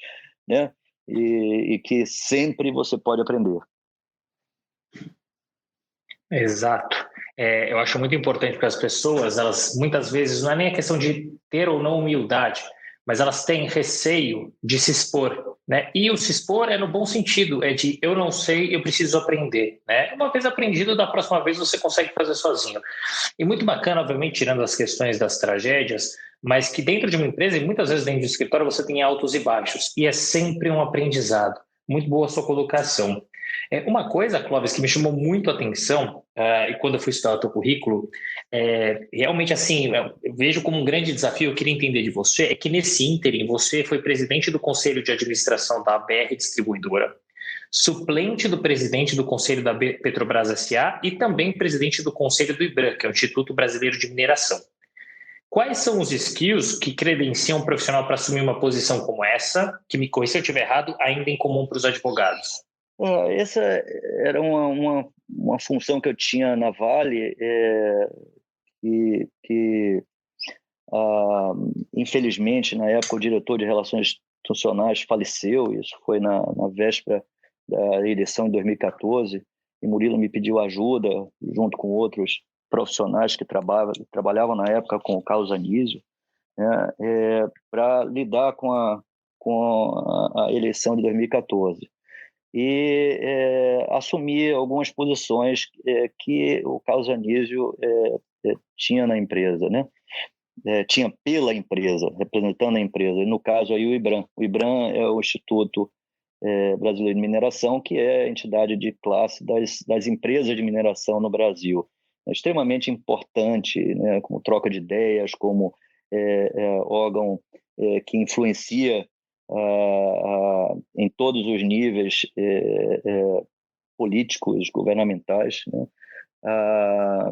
B: né? E que sempre você pode aprender.
A: Exato. Eu acho muito importante para as pessoas, elas muitas vezes não é nem a questão de ter ou não humildade, mas elas têm receio de se expor, né? E o se expor é no bom sentido, é de eu não sei, eu preciso aprender, né? Uma vez aprendido, da próxima vez você consegue fazer sozinho. E muito bacana, obviamente, tirando as questões das tragédias, mas que dentro de uma empresa, e muitas vezes dentro do escritório, você tem altos e baixos, e é sempre um aprendizado. Muito boa a sua colocação. Uma coisa, Clóvis, que me chamou muito a atenção, e quando eu fui estudar o teu currículo, realmente assim, eu vejo como um grande desafio, eu queria entender de você, é que nesse ínterim você foi presidente do Conselho de Administração da BR Distribuidora, suplente do presidente do Conselho da Petrobras S.A. e também presidente do Conselho do IBRAM, que é o Instituto Brasileiro de Mineração. Quais são os skills que credenciam um profissional para assumir uma posição como essa, que me corrija se eu estiver errado, ainda em comum para os advogados?
B: Essa era uma função que eu tinha na Vale, que infelizmente, na época, o diretor de Relações Institucionais faleceu. Isso foi na véspera da eleição de 2014, e Murilo me pediu ajuda, junto com outros profissionais que trabalhavam na época com o Carlos Anísio, né, para lidar com a eleição de 2014. E assumir algumas posições que o Carlos Anísio tinha na empresa, né? tinha pela empresa, representando a empresa, e no caso aí o IBRAM. O IBRAM é o Instituto Brasileiro de Mineração, que é a entidade de classe das empresas de mineração no Brasil. É extremamente importante, né, como troca de ideias, como órgão que influencia em todos os níveis políticos, governamentais, né, a,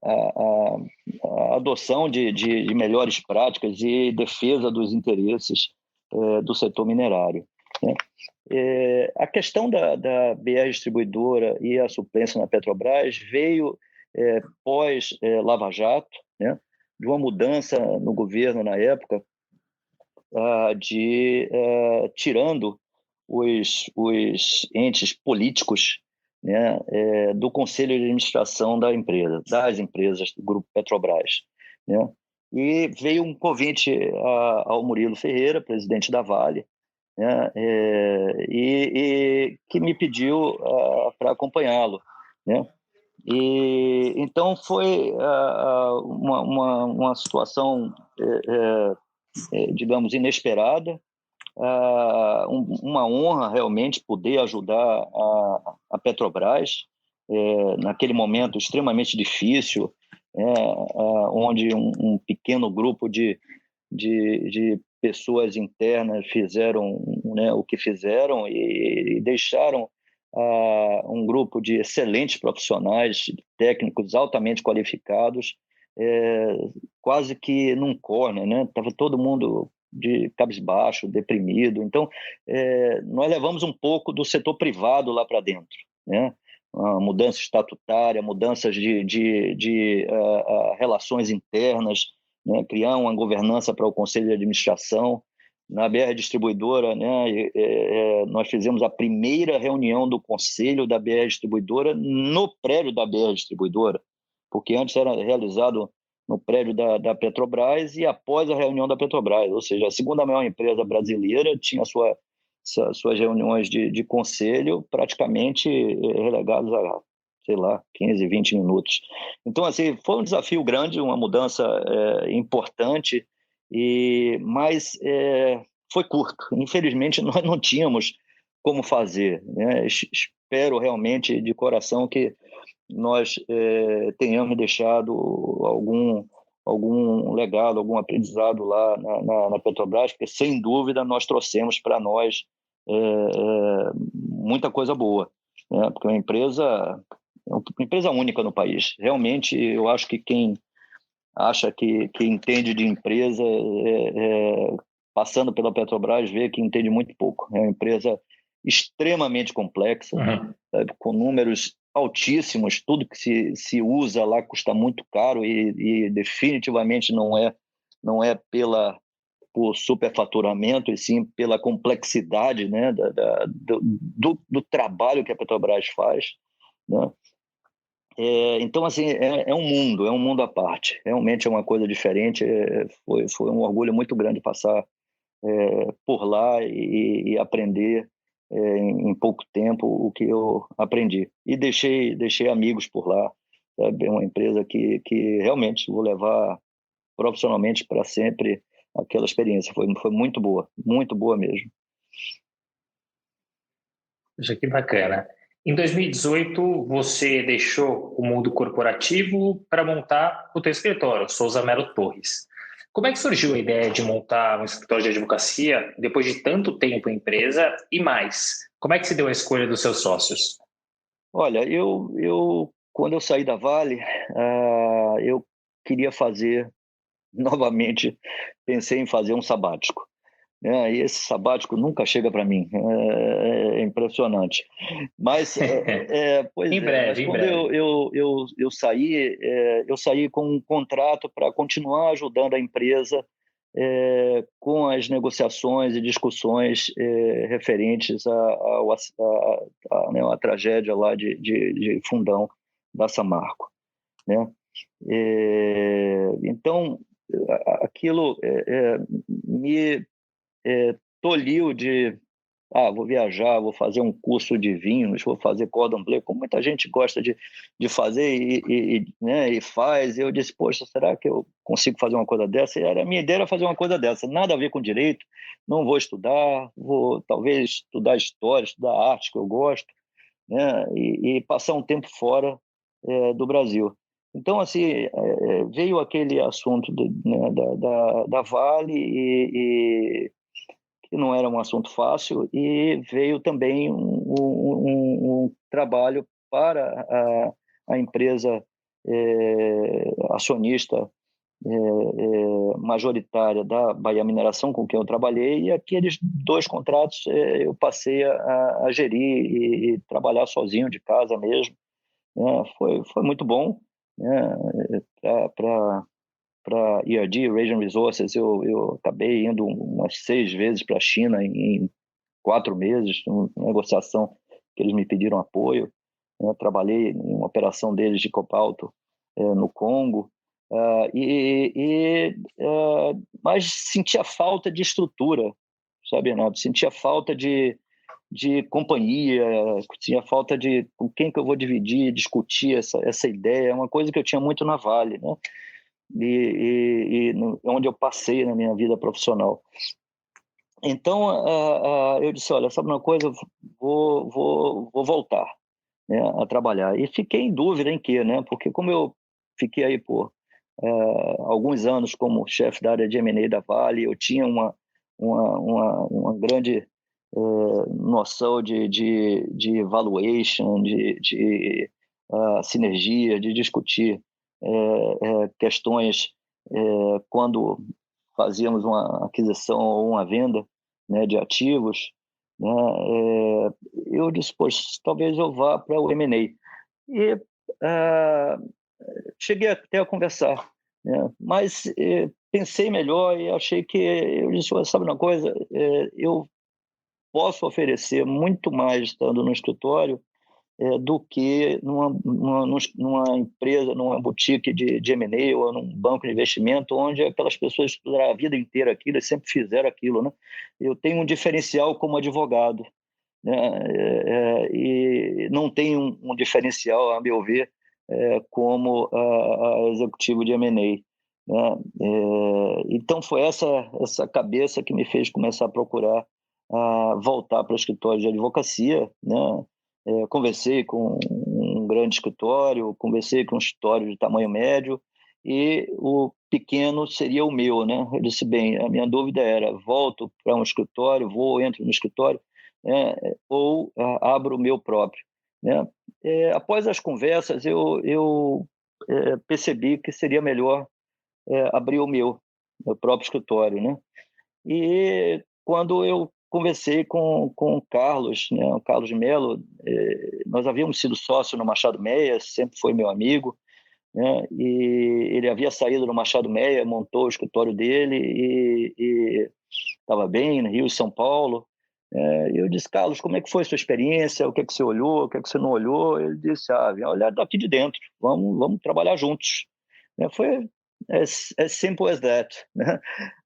B: a, a adoção de melhores práticas e defesa dos interesses do setor minerário, né? A questão da BR Distribuidora e a suplência na Petrobras veio pós-Lava Jato, né, de uma mudança no governo na época, tirando os entes políticos, né, do Conselho de Administração das empresas do Grupo Petrobras, né? E veio um convite ao Murilo Ferreira, presidente da Vale, né, e que me pediu para acompanhá-lo, né? E então foi uma situação, digamos, inesperada, uma honra realmente poder ajudar a Petrobras naquele momento extremamente difícil, onde um pequeno grupo de pessoas internas fizeram, né, o que fizeram e deixaram um grupo de excelentes profissionais, técnicos altamente qualificados, quase que num corner, né? Tava todo mundo de cabisbaixo, deprimido. Então, nós levamos um pouco do setor privado lá para dentro, né? Mudança estatutária, mudanças de relações internas, né? Criar uma governança para o Conselho de Administração. Na BR Distribuidora, né, nós fizemos a primeira reunião do Conselho da BR Distribuidora no prédio da BR Distribuidora, porque antes era realizado no prédio da Petrobras e após a reunião da Petrobras, ou seja, a segunda maior empresa brasileira tinha suas reuniões de conselho praticamente relegadas a, sei lá, 15, 20 minutos. Então, assim, foi um desafio grande, uma mudança importante, mas foi curto. Infelizmente, nós não tínhamos como fazer, né? Espero realmente, de coração, que nós tenhamos deixado algum legado, algum aprendizado lá na Petrobras, porque, sem dúvida, nós trouxemos para nós muita coisa boa, né? Porque é uma empresa única no país. Realmente, eu acho que quem acha que entende de empresa, passando pela Petrobras, vê que entende muito pouco. É uma empresa extremamente complexa, sabe, com números altíssimos, tudo que se usa lá custa muito caro e definitivamente não é por superfaturamento, e sim pela complexidade, né, do trabalho que a Petrobras faz, né? Então, assim, é um mundo à parte. Realmente é uma coisa diferente. Foi um orgulho muito grande passar por lá e aprender em pouco tempo o que eu aprendi. E deixei amigos por lá. É uma empresa que realmente vou levar profissionalmente para sempre aquela experiência. Foi muito boa mesmo.
A: Poxa, que bacana. Em 2018, você deixou o mundo corporativo para montar o teu escritório, Souza Melo Torres. Como é que surgiu a ideia de montar um escritório de advocacia depois de tanto tempo em empresa e mais? Como é que se deu a escolha dos seus sócios?
B: Olha, quando eu saí da Vale, eu queria fazer novamente, pensei em fazer um sabático. E esse sabático nunca chega para mim, é impressionante. Mas, pois
A: Em
B: mas
A: breve, em
B: quando
A: breve.
B: eu saí com um contrato para continuar ajudando a empresa com as negociações e discussões referentes né, à tragédia lá de Fundão da Samarco, né? Então, aquilo me tolhiu de vou viajar, vou fazer um curso de vinhos, vou fazer cordon bleu, como muita gente gosta de fazer né, e faz. Eu disse, poxa, será que eu consigo fazer uma coisa dessa? A minha ideia era fazer uma coisa dessa, nada a ver com direito, não vou estudar, vou talvez estudar história, estudar arte, que eu gosto, né, e passar um tempo fora do Brasil. Então, assim, veio aquele assunto né, da Vale que não era um assunto fácil, e veio também um trabalho para a empresa acionista majoritária da Bahia Mineração, com quem eu trabalhei, e aqueles 2 contratos eu passei a gerir e trabalhar sozinho de casa mesmo. Foi muito bom, né? Para ERD, Eurasian Resources, eu acabei indo umas 6 vezes para a China em 4 meses, uma negociação que eles me pediram apoio. Trabalhei em uma operação deles de cobalto no Congo, mas sentia falta de estrutura, sabe, Renato? Sentia falta de companhia, tinha falta de com quem que eu vou dividir, discutir essa ideia. É uma coisa que eu tinha muito na Vale, né? Onde eu passei na minha vida profissional. Então, eu disse, olha, sabe uma coisa, vou voltar, né, a trabalhar. E fiquei em dúvida em quê, né? Porque como eu fiquei aí por alguns anos como chefe da área de M&A da Vale, eu tinha uma grande noção de valuation, de sinergia, de discutir questões quando fazíamos uma aquisição ou uma venda, né, de ativos, né, eu disse, poxa, talvez eu vá para o M&A. E cheguei até a conversar, né, mas pensei melhor e achei que, eu disse, sabe uma coisa, eu posso oferecer muito mais estando no escritório do que numa empresa, numa boutique de M&A ou num banco de investimento, onde aquelas pessoas estudaram a vida inteira aquilo e sempre fizeram aquilo, né? Eu tenho um diferencial como advogado, né? E não tenho um diferencial, a meu ver, como executivo de M&A, né? Então foi essa cabeça que me fez começar a procurar voltar para o escritório de advocacia, né? Conversei com um grande escritório, conversei com um escritório de tamanho médio, e o pequeno seria o meu, né? Eu disse, bem, a minha dúvida era, volto para um escritório, entro no escritório, né? Ou abro o meu próprio, né? Após as conversas, eu percebi que seria melhor abrir meu próprio escritório, né? E quando eu conversei com o Carlos, né, o Carlos de Mello, nós havíamos sido sócios no Machado Meia, sempre foi meu amigo, né, e ele havia saído do Machado Meia, montou o escritório dele e estava bem no Rio e São Paulo. E eu disse, Carlos, como é que foi a sua experiência? O que é que você olhou? O que é que você não olhou? Ele disse, vem olhar daqui de dentro, vamos trabalhar juntos. Foi as simple as that, né?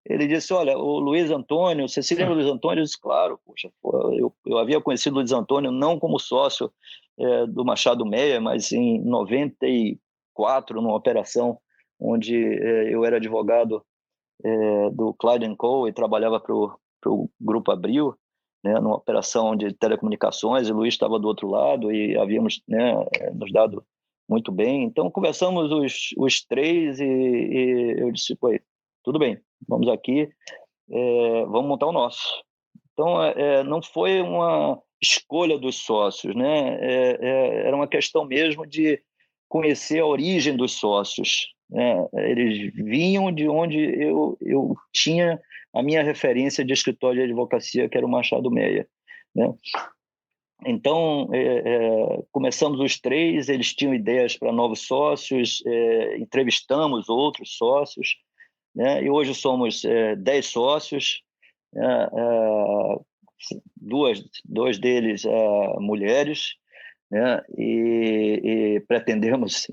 B: Ele disse, olha, o Luiz Antônio, você se lembra do Luiz Antônio? Eu disse, claro, poxa, eu havia conhecido o Luiz Antônio não como sócio do Machado Meia, mas em 94, numa operação onde eu era advogado do Clyde & Co. e trabalhava para o Grupo Abril, né, numa operação de telecomunicações, e o Luiz estava do outro lado e havíamos, né, nos dado muito bem. Então, conversamos os 3 e eu disse, pô, tudo bem, vamos aqui, vamos montar o nosso. Então, não foi uma escolha dos sócios, né? Era uma questão mesmo de conhecer a origem dos sócios, né? Eles vinham de onde eu tinha a minha referência de escritório de advocacia, que era o Machado Meia, né? Então, começamos os 3, eles tinham ideias para novos sócios, entrevistamos outros sócios, né? E hoje somos 10 sócios, né? Dois deles mulheres, né? E pretendemos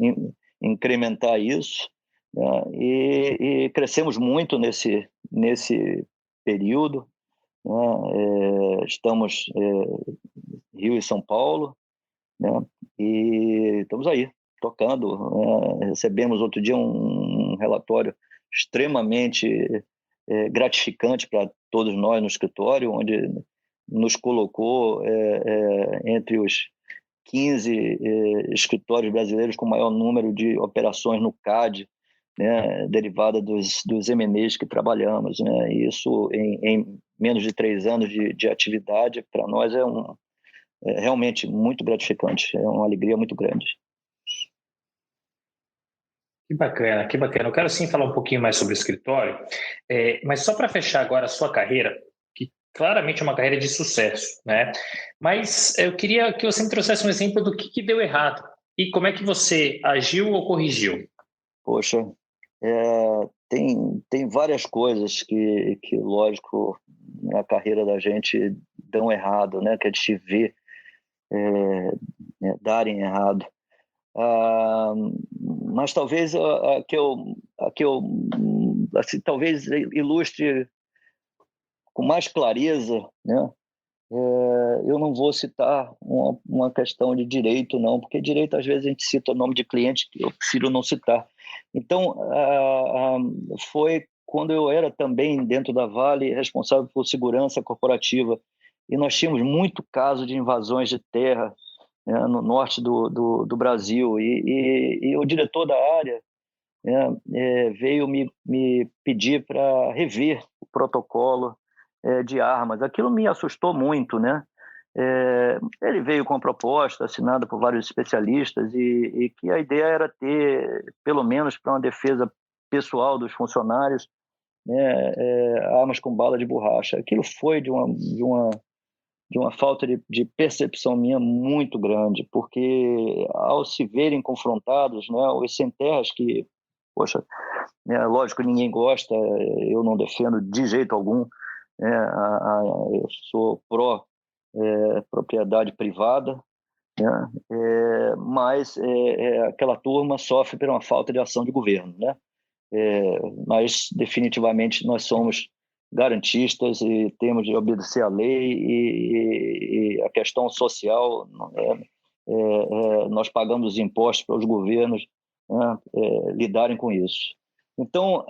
B: incrementar isso, né? E crescemos muito nesse período, né? Estamos Rio e São Paulo, né? E estamos aí, tocando, né? Recebemos outro dia um relatório extremamente gratificante para todos nós no escritório, onde nos colocou entre os 15 escritórios brasileiros com maior número de operações no CAD, né, derivada dos M&As que trabalhamos, né? E isso em menos de 3 anos de atividade, para nós é realmente muito gratificante, é uma alegria muito grande.
A: Que bacana, que bacana. Eu quero sim falar um pouquinho mais sobre o escritório, mas só para fechar agora a sua carreira, que claramente é uma carreira de sucesso, né? Mas eu queria que você me trouxesse um exemplo do que deu errado e como é que você agiu ou corrigiu.
B: Poxa, tem várias coisas que, lógico, na carreira da gente dão errado, né? Que a gente vê darem errado. Mas talvez a que eu assim, talvez ilustre com mais clareza, né? Eu não vou citar uma questão de direito, não, porque direito às vezes a gente cita o nome de cliente que eu prefiro não citar. Então, foi quando eu era também dentro da Vale responsável por segurança corporativa e nós tínhamos muito caso de invasões de terra, né, no norte do Brasil e o diretor da área, né, veio me pedir para rever o protocolo de armas. Aquilo me assustou muito, né? Ele veio com uma proposta assinada por vários especialistas e que a ideia era ter, pelo menos para uma defesa pessoal dos funcionários, né, armas com bala de borracha. Aquilo foi de uma falta de percepção minha muito grande, porque ao se verem confrontados, né, os sem terras que, poxa, lógico que ninguém gosta, eu não defendo de jeito algum, eu sou pró propriedade privada, né, mas aquela turma sofre por uma falta de ação de governo, né? Mas definitivamente nós somos garantistas e temos de obedecer à lei e a questão social, nós pagamos os impostos para os governos, né, lidarem com isso. Então,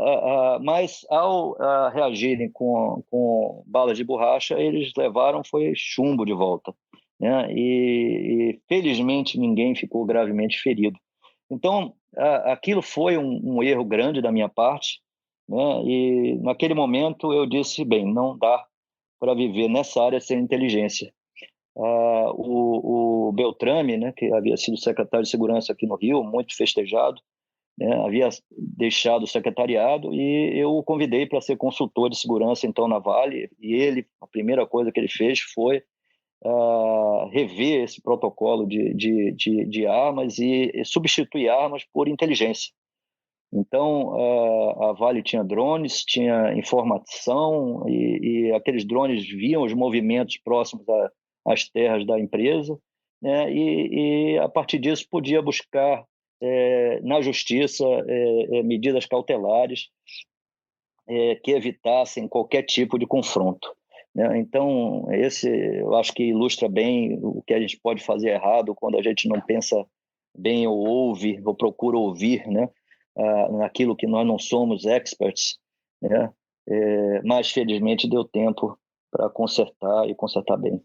B: mas ao reagirem com balas de borracha, eles levaram foi chumbo de volta, né? E felizmente ninguém ficou gravemente ferido. Então, aquilo foi um erro grande da minha parte, né? E naquele momento eu disse, bem, não dá para viver nessa área sem inteligência. O Beltrame, né, que havia sido secretário de segurança aqui no Rio, muito festejado, né, havia deixado o secretariado e eu o convidei para ser consultor de segurança então na Vale, e ele, a primeira coisa que ele fez foi rever esse protocolo de armas e substituir armas por inteligência. Então, a Vale tinha drones, tinha informação e aqueles drones viam os movimentos próximos às terras da empresa, né, e a partir disso podia buscar na justiça medidas cautelares que evitassem qualquer tipo de confronto, né? Então, esse eu acho que ilustra bem o que a gente pode fazer errado quando a gente não pensa bem ou ouve, ou procura ouvir, né? Naquilo que nós não somos experts, né? Mas, felizmente, deu tempo para consertar e consertar bem.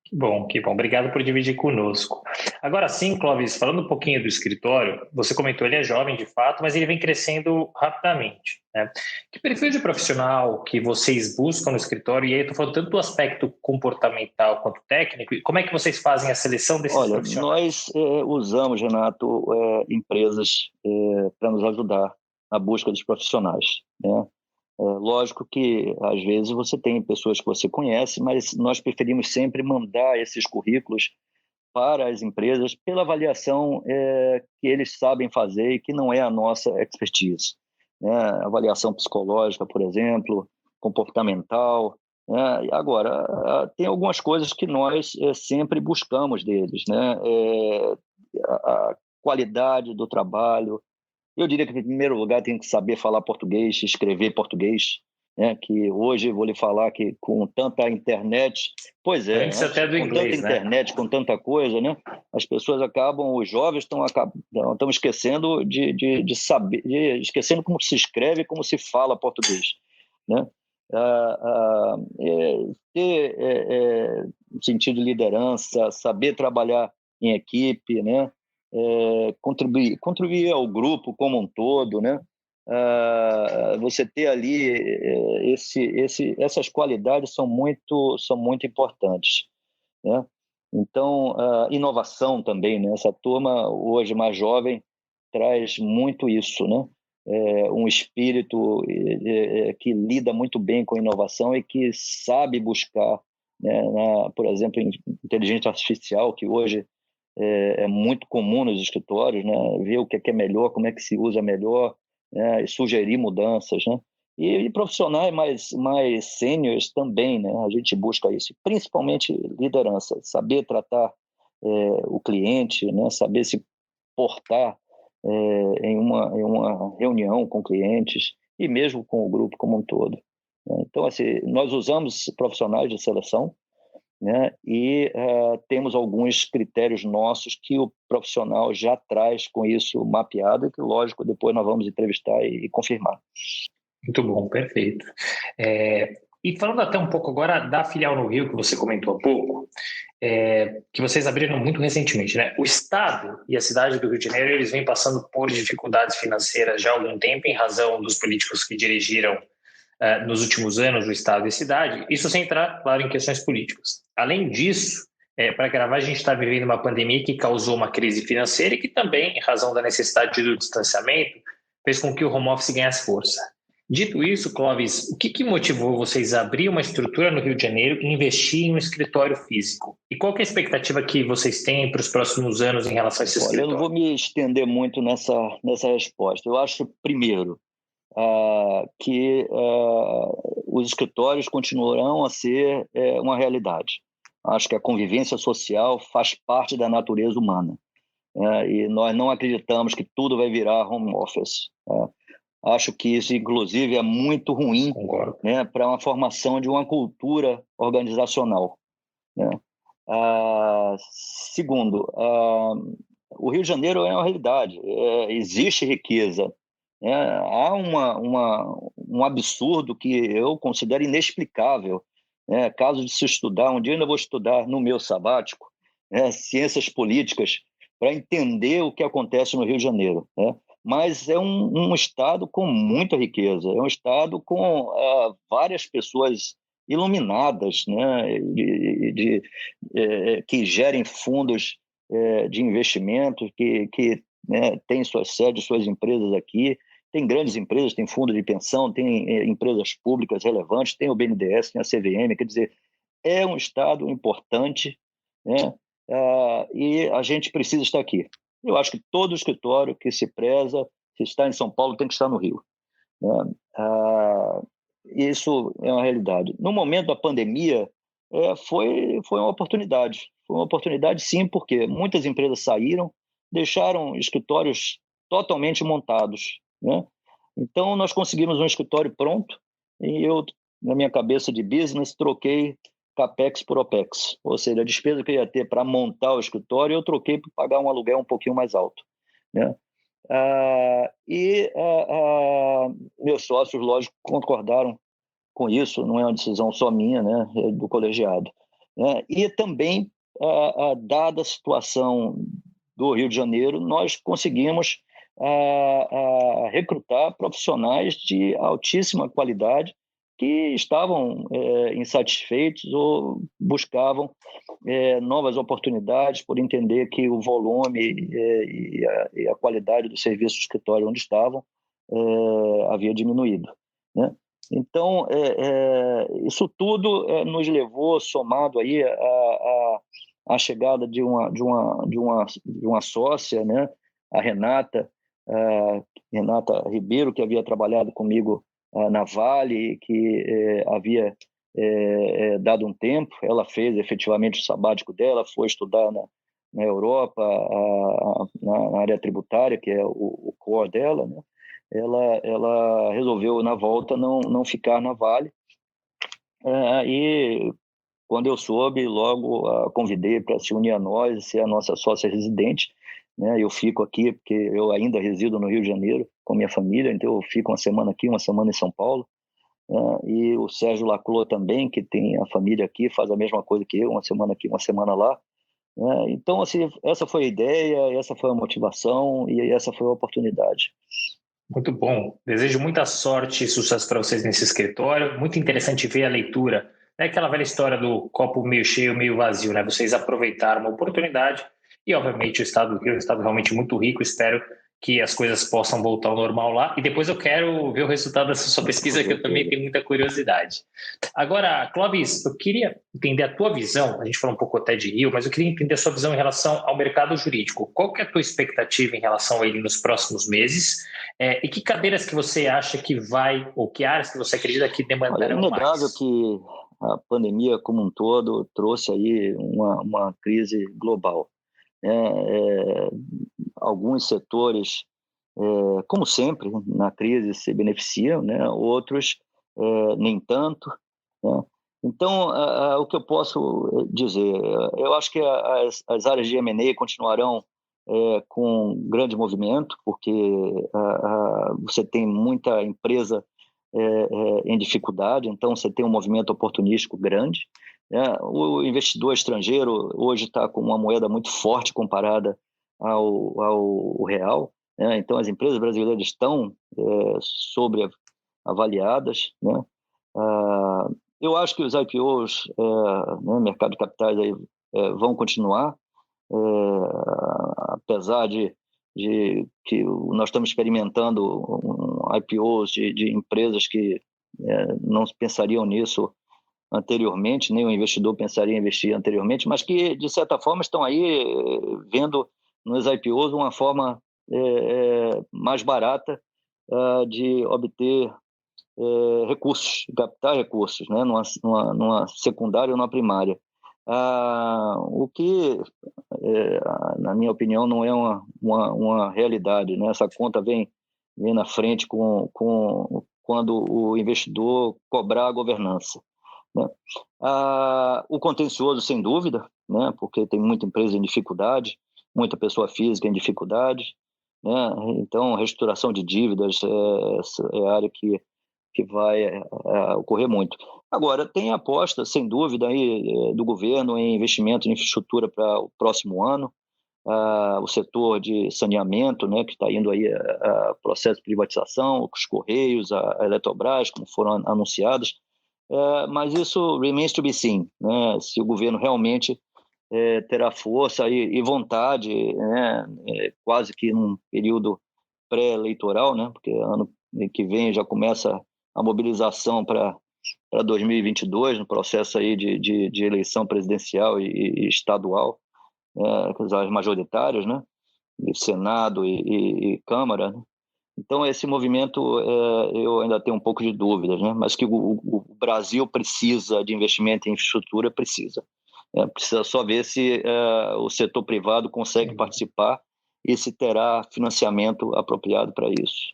A: Que bom, que bom. Obrigado por dividir conosco. Agora sim, Clóvis, falando um pouquinho do escritório, você comentou, ele é jovem de fato, mas ele vem crescendo rapidamente, né? Que perfil de profissional que vocês buscam no escritório? E aí eu estou falando tanto do aspecto comportamental quanto técnico, e como é que vocês fazem a seleção desses profissionais?
B: Nós usamos, Renato, empresas para nos ajudar na busca dos profissionais, né? Lógico que, às vezes, você tem pessoas que você conhece, mas nós preferimos sempre mandar esses currículos para as empresas pela avaliação que eles sabem fazer e que não é a nossa expertise, né? Avaliação psicológica, por exemplo, comportamental, né? E agora, tem algumas coisas que nós sempre buscamos deles, né? A qualidade do trabalho. Eu diria que, em primeiro lugar, tem que saber falar português, escrever português, né? Que hoje vou lhe falar que com tanta internet, pois é,
A: Antes até do
B: com
A: inglês,
B: tanta internet, com tanta coisa, né? As pessoas acabam, os jovens estão esquecendo de saber, esquecendo como se escreve, como se fala português, né? Ter sentido de liderança, saber trabalhar em equipe, né? Contribuir ao grupo como um todo, né? Você ter ali essas qualidades são muito importantes, né? Então, inovação também, né? Essa turma hoje mais jovem traz muito isso, né? Um espírito que lida muito bem com inovação e que sabe buscar, né, por exemplo, inteligência artificial, que hoje é muito comum nos escritórios, né? Ver o que é melhor, como é que se usa melhor, né? E sugerir mudanças, né? E profissionais mais sêniores também, né? A gente busca isso, principalmente liderança, saber tratar o cliente, né? Saber se portar em uma reunião com clientes e mesmo com o grupo como um todo, né? Então, assim, nós usamos profissionais de seleção, né? E temos alguns critérios nossos que o profissional já traz com isso mapeado e que, lógico, depois nós vamos entrevistar e confirmar.
A: Muito bom, perfeito. E falando até um pouco agora da filial no Rio, que você comentou há pouco, que vocês abriram muito recentemente, né? O Estado e a cidade do Rio de Janeiro, eles vêm passando por dificuldades financeiras já há algum tempo, em razão dos políticos que dirigiram nos últimos anos o Estado e a cidade, isso sem entrar, claro, em questões políticas. Além disso, para gravar, a gente está vivendo uma pandemia que causou uma crise financeira e que também, em razão da necessidade do distanciamento, fez com que o home office ganhasse força. Dito isso, Clóvis, o que motivou vocês a abrir uma estrutura no Rio de Janeiro e investir em um escritório físico? E qual que é a expectativa que vocês têm para os próximos anos em relação a esse escritório?
B: Eu não vou me estender muito nessa resposta. Eu acho, primeiro, que os escritórios continuarão a ser uma realidade. Acho que a convivência social faz parte da natureza humana, e nós não acreditamos que tudo vai virar home office. Acho que isso, inclusive, é muito ruim, né, para uma formação de uma cultura organizacional, né? Segundo, o Rio de Janeiro é uma realidade, existe riqueza, né? Há um absurdo que eu considero inexplicável, né? Caso de se estudar, um dia eu ainda vou estudar no meu sabático, né, ciências políticas, para entender o que acontece no Rio de Janeiro, né? Mas é um estado com muita riqueza, é um estado com várias pessoas iluminadas, né, que gerem fundos de investimento, que né, têm suas sedes, suas empresas aqui. Tem grandes empresas, tem fundo de pensão, tem empresas públicas relevantes, tem o BNDES, tem a CVM, quer dizer, é um estado importante, né? E a gente precisa estar aqui. Eu acho que todo escritório que se preza, se está em São Paulo, tem que estar no Rio, né? Isso é uma realidade. No momento da pandemia, foi uma oportunidade. Foi uma oportunidade, sim, porque muitas empresas saíram, deixaram escritórios totalmente montados, né? Então, nós conseguimos um escritório pronto e eu, na minha cabeça de business, troquei CAPEX por OPEX. Ou seja, a despesa que eu ia ter para montar o escritório, eu troquei para pagar um aluguel um pouquinho mais alto, né? Meus sócios, lógico, concordaram com isso, não é uma decisão só minha, né, é do colegiado, né? E também, dada a situação do Rio de Janeiro, nós conseguimos recrutar profissionais de altíssima qualidade que estavam insatisfeitos ou buscavam novas oportunidades por entender que o volume e a qualidade do serviço do escritório onde estavam havia diminuído, né? Então, isso tudo nos levou, somado aí a chegada de uma sócia, né? A Renata Ribeiro, que havia trabalhado comigo na Vale, que havia dado um tempo. Ela fez efetivamente o sabático dela, foi estudar na Europa, na área tributária, que é o core dela, né? ela resolveu, na volta, não ficar na Vale. E quando eu soube, logo a convidei para se unir a nós, ser a nossa sócia residente, né? Eu fico aqui porque eu ainda resido no Rio de Janeiro com minha família, então eu fico uma semana aqui, uma semana em São Paulo, né? E o Sérgio Laclos também, que tem a família aqui, faz a mesma coisa que eu, uma semana aqui, uma semana lá, né? Então, assim, essa foi a ideia, essa foi a motivação e essa foi a oportunidade.
A: Muito bom. Desejo muita sorte e sucesso para vocês nesse escritório. Muito interessante ver a leitura. É aquela velha história do copo meio cheio, meio vazio, né? Vocês aproveitaram uma oportunidade e, obviamente, o estado do Rio é um estado realmente muito rico. Espero que as coisas possam voltar ao normal lá. E depois eu quero ver o resultado dessa sua pesquisa, que eu também tenho muita curiosidade. Agora, Clóvis, eu queria entender a tua visão. A gente falou um pouco até de Rio, mas eu queria entender a sua visão em relação ao mercado jurídico. Qual que é a tua expectativa em relação a ele nos próximos meses? E que cadeiras que você acha que vai, ou que áreas que você acredita que demandarão
B: É inegável
A: mais?
B: que a pandemia como um todo trouxe aí uma crise global, né? Alguns setores, como sempre, na crise se beneficiam, né? Outros nem tanto, né? Então, o que eu posso dizer? Eu acho que as áreas de M&A continuarão com grande movimento, porque você tem muita empresa em dificuldade, então você tem um movimento oportunístico grande, né? O investidor estrangeiro hoje está com uma moeda muito forte comparada ao real, né? Então as empresas brasileiras estão sobreavaliadas, né? Eu acho que os IPOs, né, mercado de capitais, aí, vão continuar, apesar de que nós estamos experimentando IPOs de empresas que não pensariam nisso anteriormente, nem o investidor pensaria em investir anteriormente, mas que, de certa forma, estão aí vendo nos IPOs uma forma mais barata de obter recursos, captar recursos, né, numa secundária ou numa primária. O que, na minha opinião, não é uma realidade, né? Essa conta vem na frente quando o investidor cobrar a governança, né? O contencioso, sem dúvida, né? Porque tem muita empresa em dificuldade, muita pessoa física em dificuldade, né? Então, reestruturação de dívidas é a área que vai ocorrer muito. Agora, tem aposta, sem dúvida, aí, do governo em investimento em infraestrutura para o próximo ano. O setor de saneamento, né, que está indo aí a processo de privatização, os Correios, a Eletrobras, como foram anunciados. Mas isso remains to be seen, né, se o governo realmente terá força e vontade, né, quase que num período pré-eleitoral, né, porque ano que vem já começa a mobilização para 2022, no processo aí de eleição presidencial e estadual, as majoritárias, né, de Senado e Câmara, né? Então, esse movimento, eu ainda tenho um pouco de dúvidas, né? Mas que o Brasil precisa de investimento em infraestrutura, precisa. Precisa só ver se o setor privado consegue participar e se terá financiamento apropriado para isso.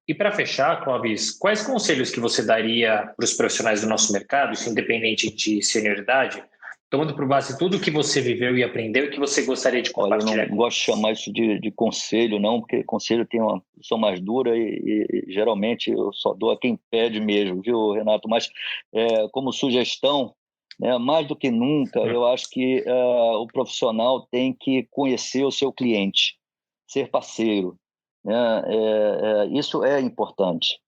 A: E para fechar, Clóvis, quais conselhos que você daria para os profissionais do nosso mercado, isso independente de senioridade, tomando por base tudo o que você viveu e aprendeu e que você gostaria de
B: Olha, eu
A: compartilhar
B: não
A: com
B: gosto de
A: eles?
B: chamar isso de conselho, não, porque conselho tem uma posição mais dura e geralmente eu só dou a quem pede mesmo, viu, Renato? Mas como sugestão, né, mais do que nunca, eu acho que o profissional tem que conhecer o seu cliente, ser parceiro, né? Isso é importante,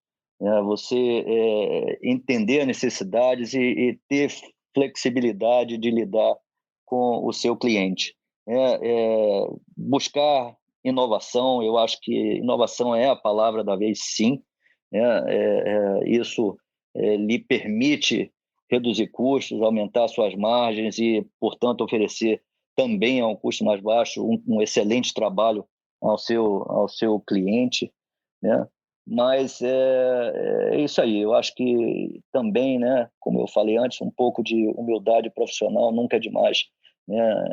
B: né? Você entender as necessidades e ter flexibilidade de lidar com o seu cliente. Buscar inovação, eu acho que inovação é a palavra da vez, sim, né? Isso lhe permite reduzir custos, aumentar suas margens e, portanto, oferecer também a um custo mais baixo um excelente trabalho ao seu cliente, né? Mas é isso aí, eu acho que também, né, como eu falei antes, um pouco de humildade profissional nunca é demais, né?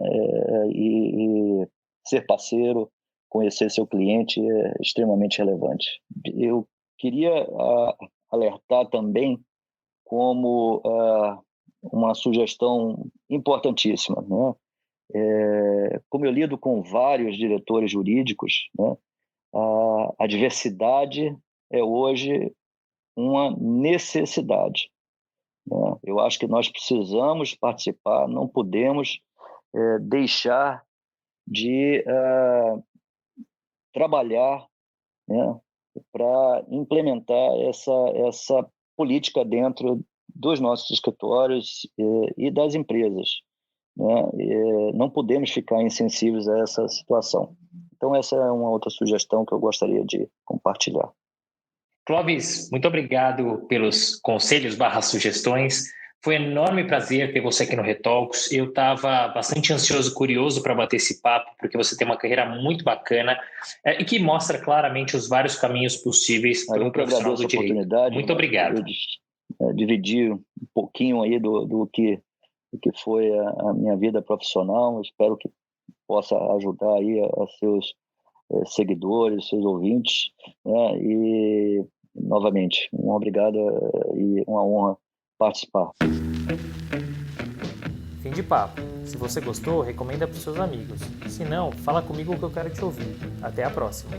B: E ser parceiro, conhecer seu cliente é extremamente relevante. Eu queria alertar também como uma sugestão importantíssima, né? Como eu lido com vários diretores jurídicos, né, a diversidade é hoje uma necessidade, né? Eu acho que nós precisamos participar, não podemos deixar de trabalhar, né, para implementar essa política dentro dos nossos escritórios e das empresas, né? Não podemos ficar insensíveis a essa situação. Então, essa é uma outra sugestão que eu gostaria de compartilhar.
A: Clóvis, muito obrigado pelos conselhos / sugestões. Foi um enorme prazer ter você aqui no Retalks. Eu estava bastante ansioso, curioso para bater esse papo, porque você tem uma carreira muito bacana e que mostra claramente os vários caminhos possíveis para um profissional do direito. Muito obrigado.
B: Eu dividi um pouquinho aí do que foi a minha vida profissional. Eu espero que possa ajudar aí a seus seguidores, seus ouvintes, né? E, novamente, um obrigado e uma honra participar.
A: Fim de papo. Se você gostou, recomenda para os seus amigos. Se não, fala comigo que eu quero te ouvir. Até a próxima.